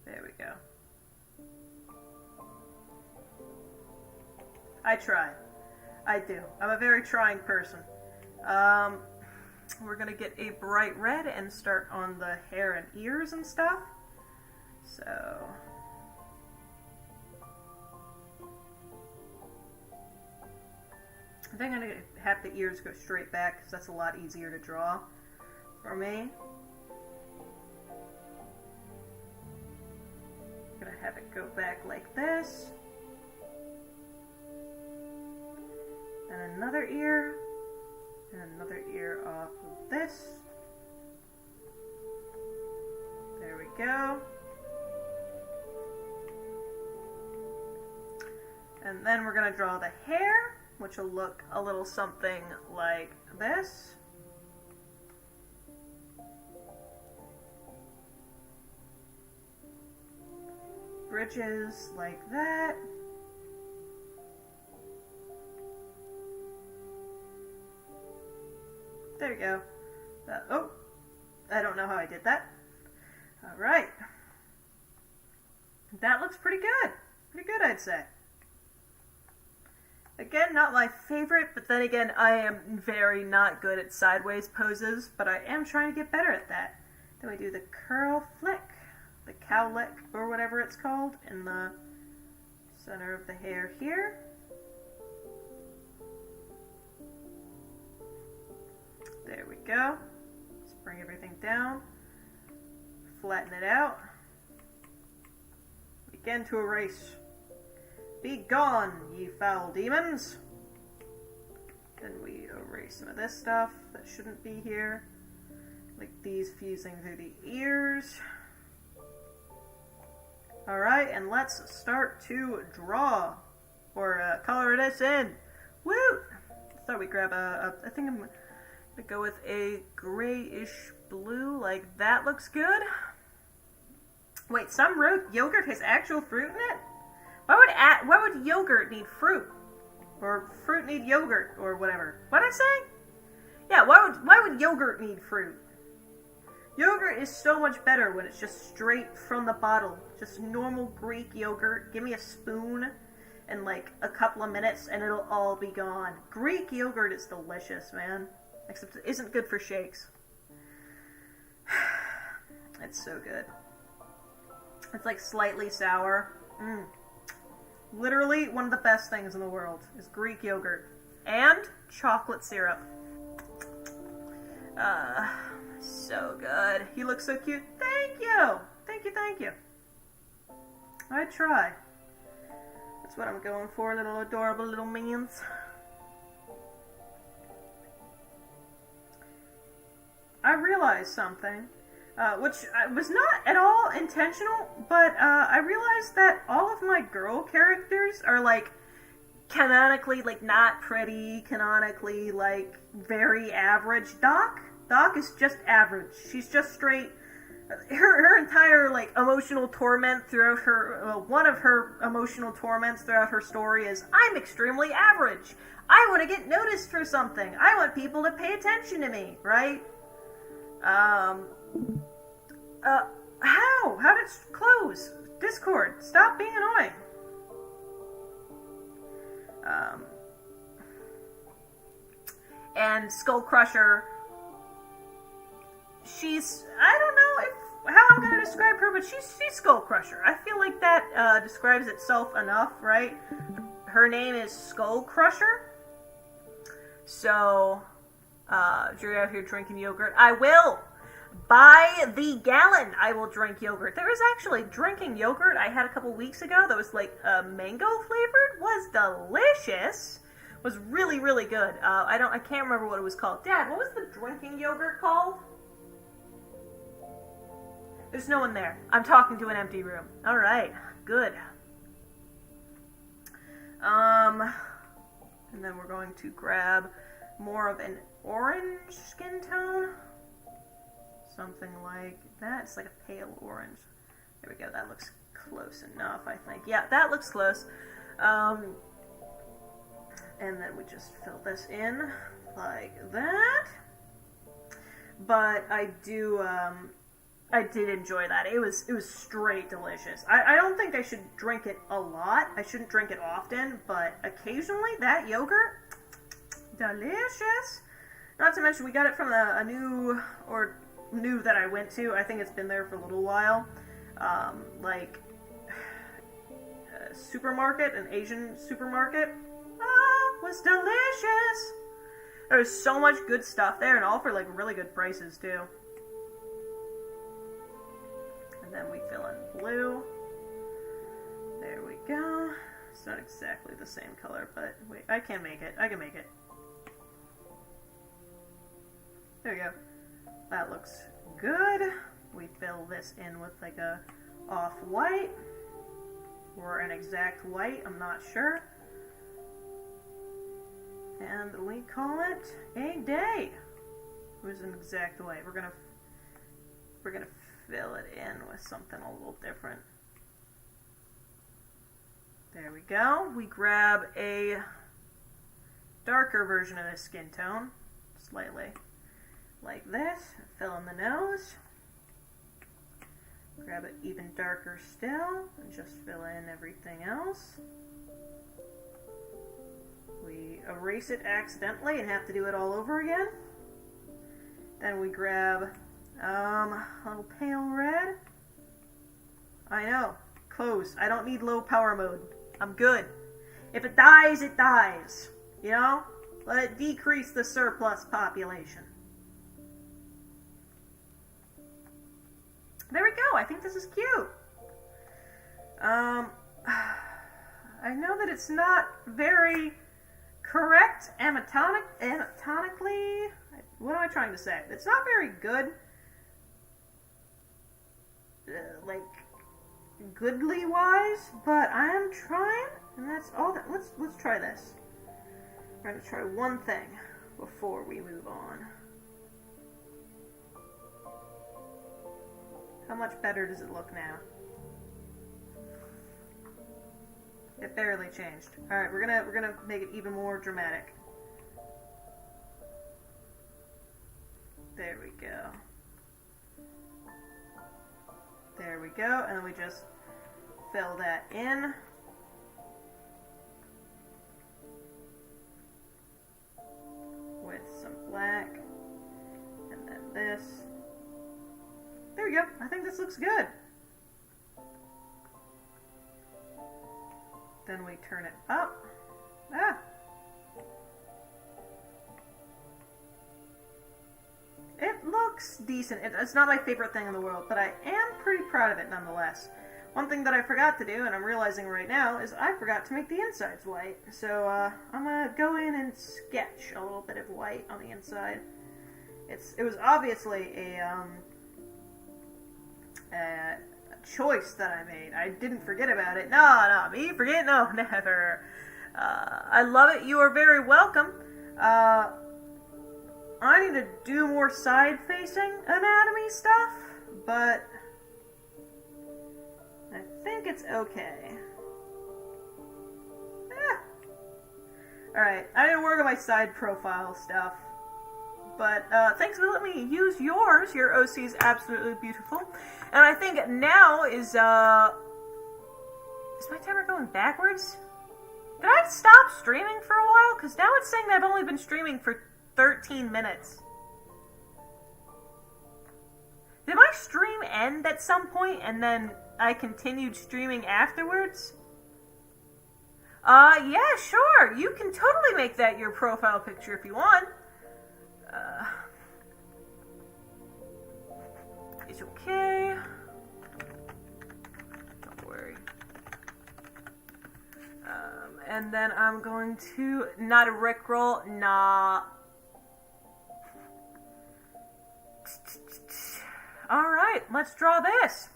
there we go. I try. I do. I'm a very trying person. We're gonna get a bright red and start on the hair and ears and stuff. So... I think I'm going to have the ears go straight back because that's a lot easier to draw for me. I'm going to have it go back like this. And another ear. And another ear off of this. There we go. And then we're going to draw the hair, which will look a little something like this. Bridges like that. There you go. Oh, I don't know how I did that. Alright. That looks pretty good. Pretty good, I'd say. Again, not my favorite, but then again, I am very not good at sideways poses, but I am trying to get better at that. Then we do the curl flick, the cowlick, or whatever it's called, in the center of the hair here. There we go. Let's bring everything down, flatten it out. Begin to erase. Be gone, ye foul demons! Then we erase some of this stuff that shouldn't be here. Like these fusing through the ears. Alright, and let's start to draw. Or color this in. Woo! I thought we'd grab I think I'm going to go with a grayish blue. Like that looks good. Wait, some yogurt has actual fruit in it? Why would yogurt need fruit? Or fruit need yogurt, or whatever. What'd I say? Yeah, why would yogurt need fruit? Yogurt is so much better when it's just straight from the bottle. Just normal Greek yogurt. Give me a spoon and like a couple of minutes and it'll all be gone. Greek yogurt is delicious, man. Except it isn't good for shakes. It's so good. It's like slightly sour. Literally one of the best things in the world is Greek yogurt and chocolate syrup. So good. He looks so cute. Thank you. Thank you. I try. That's what I'm going for, little adorable little minions. I realized something. Which was not at all intentional, but I realized that all of my girl characters are like canonically like not pretty, canonically like very average. Doc is just average. She's just straight. Her entire like emotional torment throughout her one of her emotional torments throughout her story is I'm extremely average. I want to get noticed for something. I want people to pay attention to me, right? How did it close? Discord, stop being annoying. And Skull Crusher, I don't know how I'm gonna describe her, but she's Skull Crusher. I feel like that, describes itself enough, right? Her name is Skull Crusher. So, You're out here drinking yogurt. I will! By the gallon, I will drink yogurt. There was actually drinking yogurt I had a couple weeks ago that was like mango flavored. Was delicious. Was really, really good. I can't remember what it was called. Dad, what was the drinking yogurt called? There's no one there. I'm talking to an empty room. Alright, good. And then we're going to grab more of an orange skin tone. Something like that. It's like a pale orange. There we go. That looks close enough, I think. Yeah, that looks close. And then we just fill this in like that. But I did enjoy that. It was straight delicious. I don't think I should drink it a lot. I shouldn't drink it often, but occasionally that yogurt, delicious. Not to mention we got it from a new that I went to. I think it's been there for a little while. Like a supermarket, an Asian supermarket. Was delicious. There's so much good stuff there, and all for like really good prices too. And then we fill in blue. There we go. It's not exactly the same color, but wait, I can make it. I can make it. There we go. That looks good. We fill this in with like a off-white or an exact white, I'm not sure. And we call it a day. Who's an exact white? We're gonna fill it in with something a little different. There we go. We grab a darker version of this skin tone, slightly like this. Fill in the nose. Grab it even darker still, and just fill in everything else. We erase it accidentally and have to do it all over again. Then we grab a little pale red. I know, close. I don't need low power mode. I'm good. If it dies, it dies. You know? Let it decrease the surplus population. There we go. I think this is cute. I know that it's not very correct anatomically. What am I trying to say? It's not very good. Like goodly wise, but I am trying, and that's all that. Let's try this. We're gonna try one thing before we move on. How much better does it look now? It barely changed. All right, we're gonna make it even more dramatic. There we go. There we go, and then we just fill that in. With some black, and then this. There we go. I think this looks good. Then we turn it up. It looks decent. It's not my favorite thing in the world, but I am pretty proud of it nonetheless. One thing that I forgot to do, and I'm realizing right now, is I forgot to make the insides white. So I'm going to go in and sketch a little bit of white on the inside. It was obviously a choice that I made. I didn't forget about it. No, me forget? No, never. I love it. You are very welcome. I need to do more side-facing anatomy stuff, but I think it's okay. Alright, I didn't work on my side profile stuff, but thanks for letting me use yours. Your OC is absolutely beautiful. And I think now is my timer going backwards? Did I stop streaming for a while? Because now it's saying that I've only been streaming for 13 minutes. Did my stream end at some point and then I continued streaming afterwards? Yeah, sure. You can totally make that your profile picture if you want. It's okay. Don't worry. And then I'm going to, not a Rickroll, nah. Alright, let's draw this.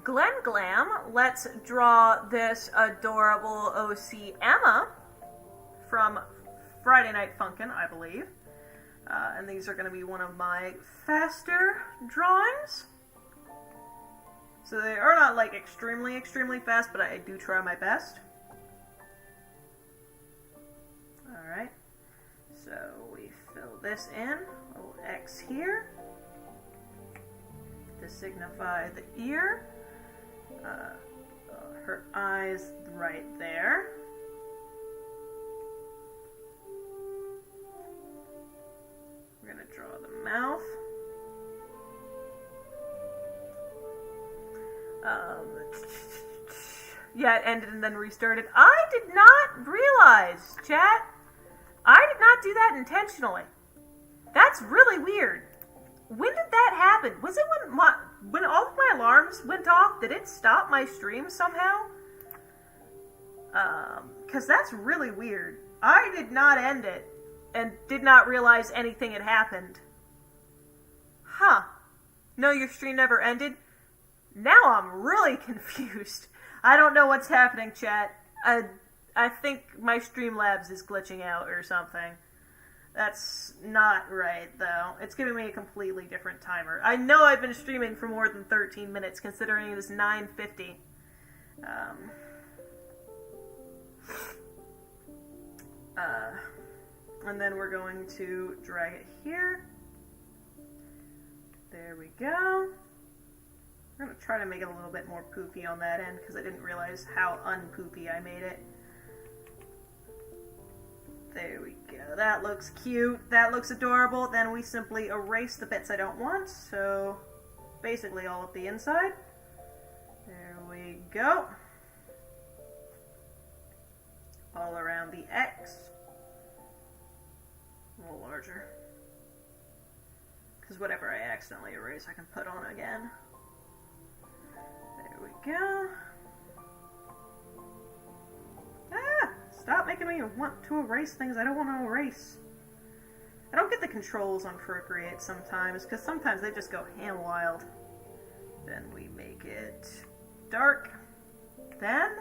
Glen Glam, let's draw this adorable OC Emma from Friday Night Funkin', I believe. And these are going to be one of my faster drawings. So they are not like extremely, extremely fast, but I do try my best. Alright, so we fill this in, a little X here, to signify the ear. Her eyes right there. We're going to draw the mouth. Yeah, it ended and then restarted. I did not realize, chat. I did not do that intentionally. That's really weird. When did that happen? Was it when all of my alarms went off? Did it stop my stream somehow? Because that's really weird. I did not end it and did not realize anything had happened. Huh. No, your stream never ended? Now I'm really confused. I don't know what's happening, chat. I think my Streamlabs is glitching out or something. That's not right, though. It's giving me a completely different timer. I know I've been streaming for more than 13 minutes, considering it is 9:50. And then we're going to drag it here. There we go. I'm going to try to make it a little bit more poofy on that end, because I didn't realize how unpoofy I made it. There we go. That looks cute. That looks adorable. Then we simply erase the bits I don't want. So basically all of the inside. There we go. All around the X. A little larger. Because whatever I accidentally erase, I can put on again. There we go. Ah! Stop making me want to erase things I don't want to erase. I don't get the controls on Procreate sometimes, because sometimes they just go ham wild. Then we make it dark. Then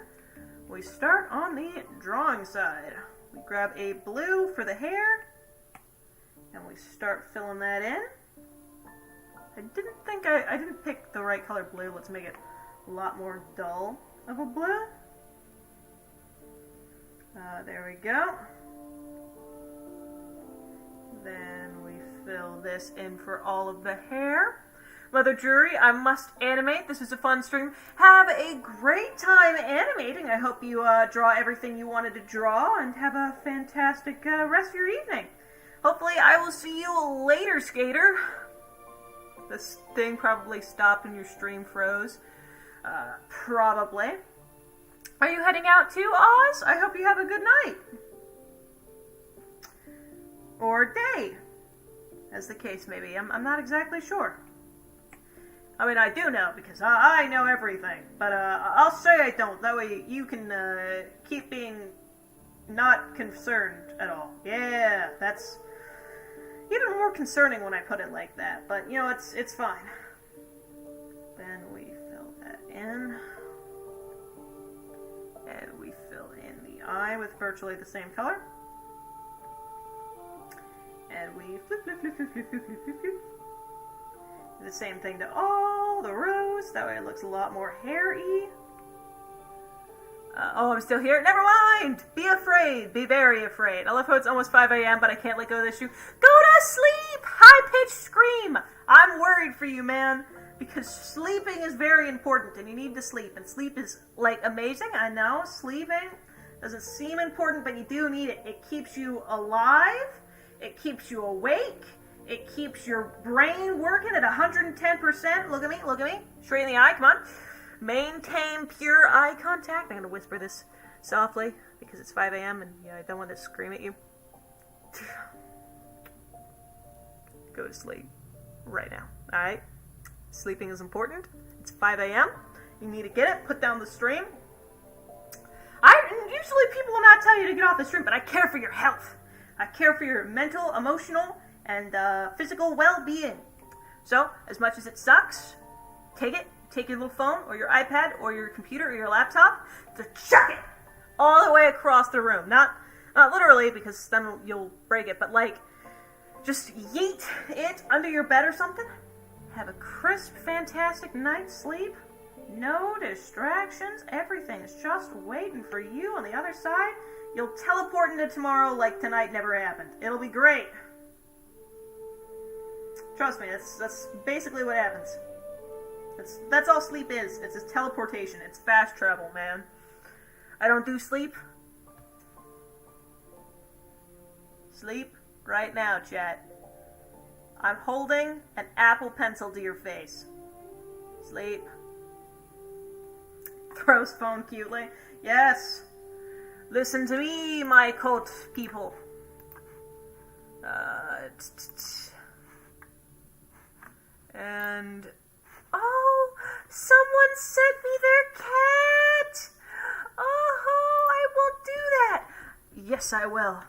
we start on the drawing side. We grab a blue for the hair, and we start filling that in. I didn't pick the right color blue. Let's make it a lot more dull of a blue. There we go. Then we fill this in for all of the hair. Mother Drury, I must animate. This was a fun stream. Have a great time animating. I hope you draw everything you wanted to draw and have a fantastic rest of your evening. Hopefully I will see you later, Skater. This thing probably stopped and your stream froze. Probably. Are you heading out too, Oz? I hope you have a good night. Or day, as the case may be. I'm not exactly sure. I mean, I do know, because I know everything. But I'll say I don't. That way you can keep being not concerned at all. Yeah, that's even more concerning when I put it like that. But, you know, it's fine. Then we fill that in. And we fill in the eye with virtually the same color. And we flip. Do the same thing to all the rows. That way it looks a lot more hairy. Oh, I'm still here. Never mind! Be afraid. Be very afraid. I love how it's almost 5 a.m., but I can't let go of this shoe. Go to sleep! High-pitched scream! I'm worried for you, man. Because sleeping is very important, and you need to sleep. And sleep is, like, amazing. I know, sleeping doesn't seem important, but you do need it. It keeps you alive. It keeps you awake. It keeps your brain working at 110%. Look at me, look at me. Straight in the eye, come on. Maintain pure eye contact. I'm going to whisper this softly, because it's 5 a.m. and I don't want to scream at you. go to sleep right now. Alright? Sleeping is important. It's 5 a.m. You need to get it. Put down the stream. Usually people will not tell you to get off the stream, but I care for your health. I care for your mental, emotional, and physical well-being. So, as much as it sucks, take it. Take your little phone, or your iPad, or your computer, or your laptop, to chuck it all the way across the room. Not literally, because then you'll break it, but like, just yeet it under your bed or something. Have a crisp, fantastic night's sleep. No distractions. Everything's just waiting for you on the other side. You'll teleport into tomorrow like tonight never happened. It'll be great. Trust me, that's basically what happens. That's all sleep is. It's just teleportation. It's fast travel, man. I don't do sleep. Sleep right now, chat. I'm holding an Apple Pencil to your face. Sleep. Throws phone cutely. Yes. Listen to me, my cult people. And... oh, someone sent me their cat. Oh, I won't do that. Yes, I will.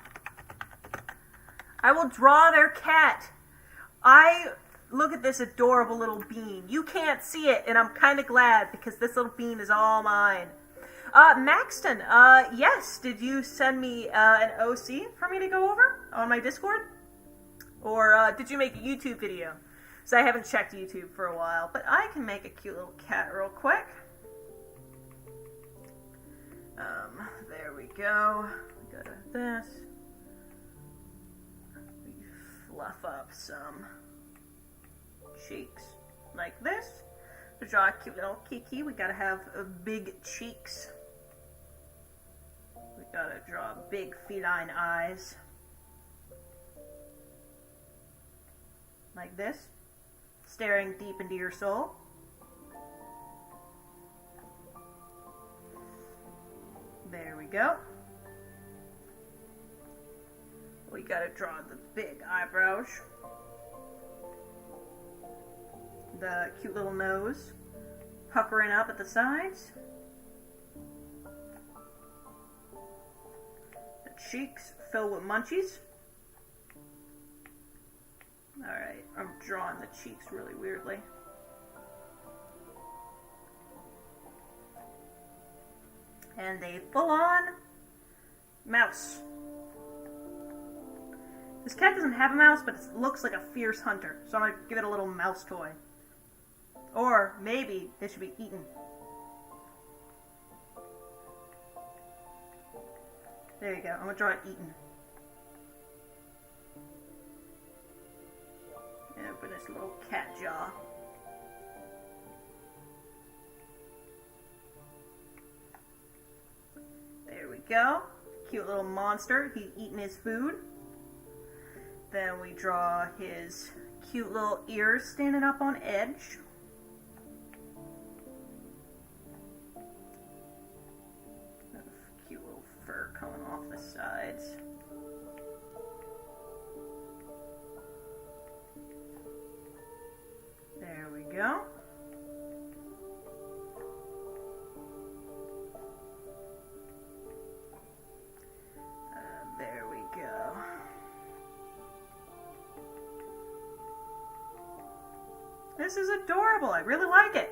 I will draw their cat. Look at this adorable little bean. You can't see it, and I'm kind of glad, because this little bean is all mine. Maxton, yes, did you send me an OC for me to go over on my Discord? Or did you make a YouTube video? So I haven't checked YouTube for a while, but I can make a cute little cat real quick. There we go. Go to this. We fluff up some cheeks like this. To draw a cute little Kiki, we gotta have big cheeks. We gotta draw big feline eyes. Like this. Staring deep into your soul. There we go. We gotta draw the big eyebrows. The cute little nose. Puckering up at the sides. The cheeks filled with munchies. Alright, I'm drawing the cheeks really weirdly. And a full-on mouse. This cat doesn't have a mouse, but it looks like a fierce hunter, so I'm going to give it a little mouse toy. Or maybe it should be eaten. There you go, I'm going to draw it eaten. And open this little cat jaw. There we go. Cute little monster. He's eating his food. Then we draw his cute little ears standing up on edge. Cute little fur coming off the sides. There we go. There we go. This is adorable. I really like it.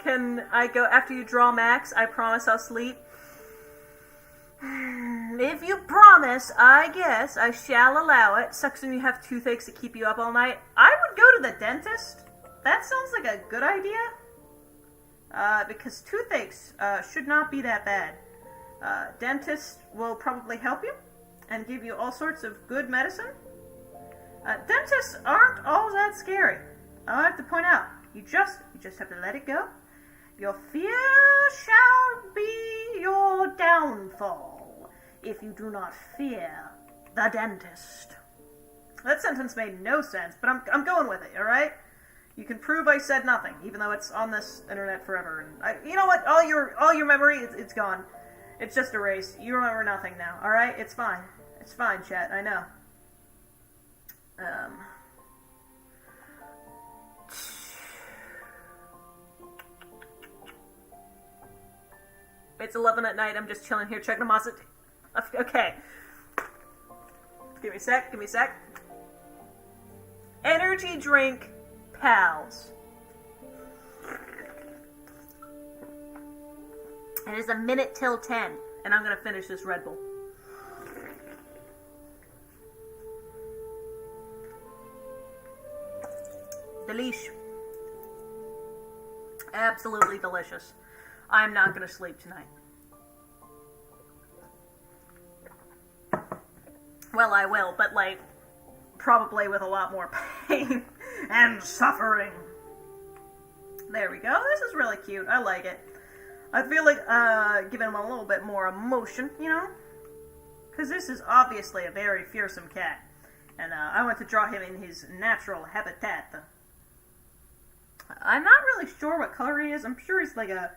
Can I go after you draw Max? I promise I'll sleep. If you promise, I guess I shall allow it. Sucks when you have toothaches that keep you up all night. I would go to the dentist. That sounds like a good idea. Because toothaches should not be that bad. Dentist will probably help you and give you all sorts of good medicine. Dentists aren't all that scary. I have to point out, you just have to let it go. Your fear shall be your downfall if you do not fear the dentist. That sentence made no sense, but I'm going with it, alright? You can prove I said nothing, even though it's on this internet forever. And you know what? All your memory, it's gone. It's just erased. You remember nothing now, alright? It's fine. It's fine, chat, I know. It's 11 at night. I'm just chilling here checking them out. Okay. Give me a sec. Energy drink pals. It is a minute till 10, and I'm going to finish this Red Bull. Delish. Absolutely delicious. I'm not going to sleep tonight. Well, I will, but like, probably with a lot more pain and suffering. There we go. This is really cute. I like it. I feel like giving him a little bit more emotion, you know? Because this is obviously a very fearsome cat. And I want to draw him in his natural habitat. I'm not really sure what color he is. I'm sure he's like a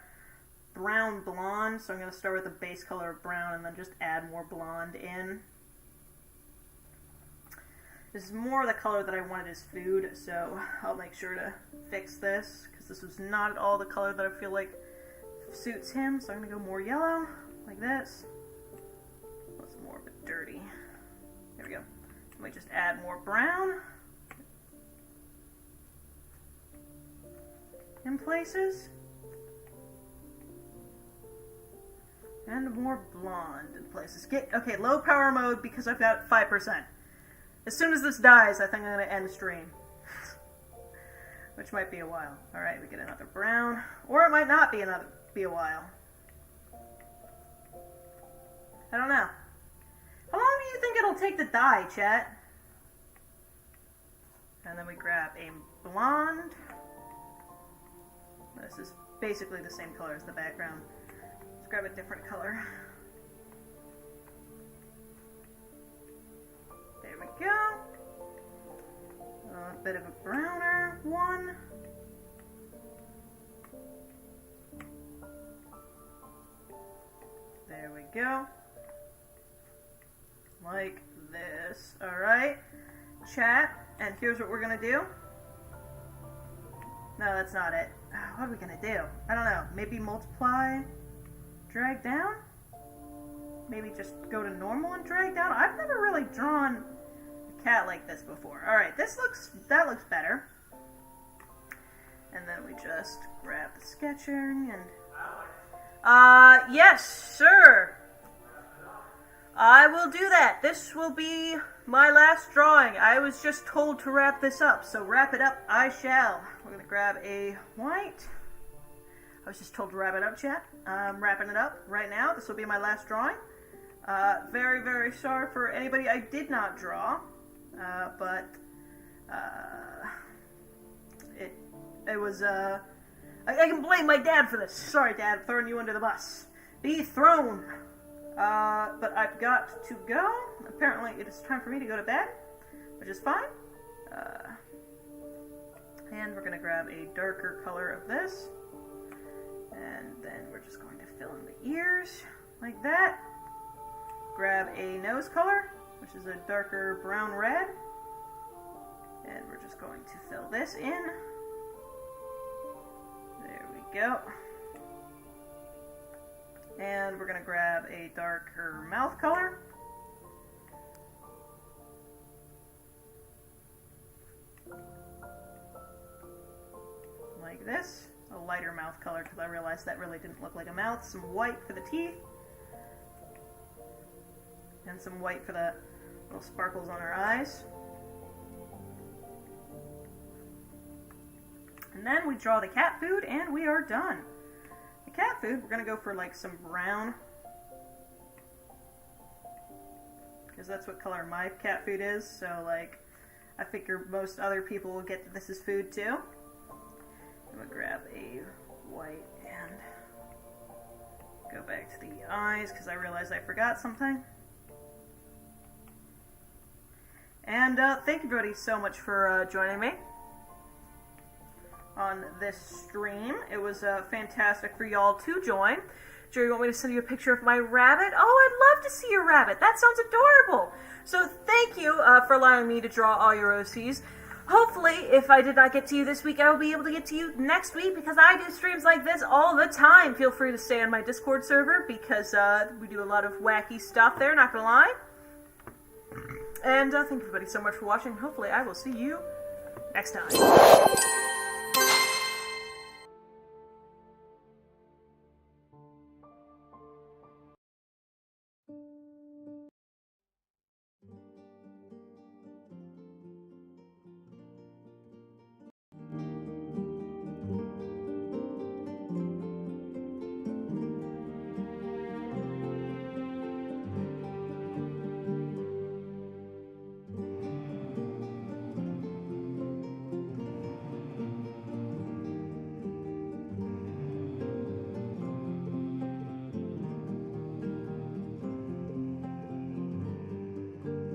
brown blonde, so I'm going to start with the base color of brown and then just add more blonde in. This is more the color that I wanted as food, so I'll make sure to fix this, because this was not at all the color that I feel like suits him, so I'm going to go more yellow, like this. That's more of a dirty. There we go. Let me just add more brown in places. And more blonde in places. Okay, low power mode because I've got 5%. As soon as this dies, I think I'm going to end stream. Which might be a while. Alright, we get another brown. Or it might not be a while. I don't know. How long do you think it'll take to die, chat? And then we grab a blonde. This is basically the same color as the background. Let's grab a different color. There we go. A bit of a browner one. There we go. Like this. Alright. Chat. And here's what we're going to do. No, that's not it. What are we going to do? I don't know. Maybe multiply, drag down? Maybe just go to normal and drag down? I've never really drawn a cat like this before. Alright, that looks better. And then we just grab the sketching and... yes, sir. I will do that. This will be my last drawing. I was just told to wrap this up, so wrap it up I shall. We're going to grab a white. I was just told to wrap it up, chat. I'm wrapping it up right now. This will be my last drawing. Very, very sorry for anybody I did not draw, but it was, I can blame my dad for this. Sorry, Dad, throwing you under the bus. Be thrown. But I've got to go. Apparently it is time for me to go to bed, which is fine. And we're going to grab a darker color of this. And then we're just going to fill in the ears, like that. Grab a nose color, which is a darker brown red. And we're just going to fill this in. There we go. And we're going to grab a darker mouth color. Like this. A lighter mouth color because I realized that really didn't look like a mouth. Some white for the teeth. And some white for the little sparkles on her eyes. And then we draw the cat food and we are done. The cat food, we're going to go for like some brown. Because that's what color my cat food is. So like, I figure most other people will get that this is food too. I'm going to grab a white and go back to the eyes because I realized I forgot something. And thank you everybody so much for joining me on this stream. It was fantastic for y'all to join. Jerry, you want me to send you a picture of my rabbit? Oh, I'd love to see your rabbit. That sounds adorable. So thank you for allowing me to draw all your OCs. Hopefully, if I did not get to you this week, I will be able to get to you next week, because I do streams like this all the time. Feel free to stay on my Discord server, because we do a lot of wacky stuff there, not gonna lie. And thank you everybody so much for watching. Hopefully I will see you next time.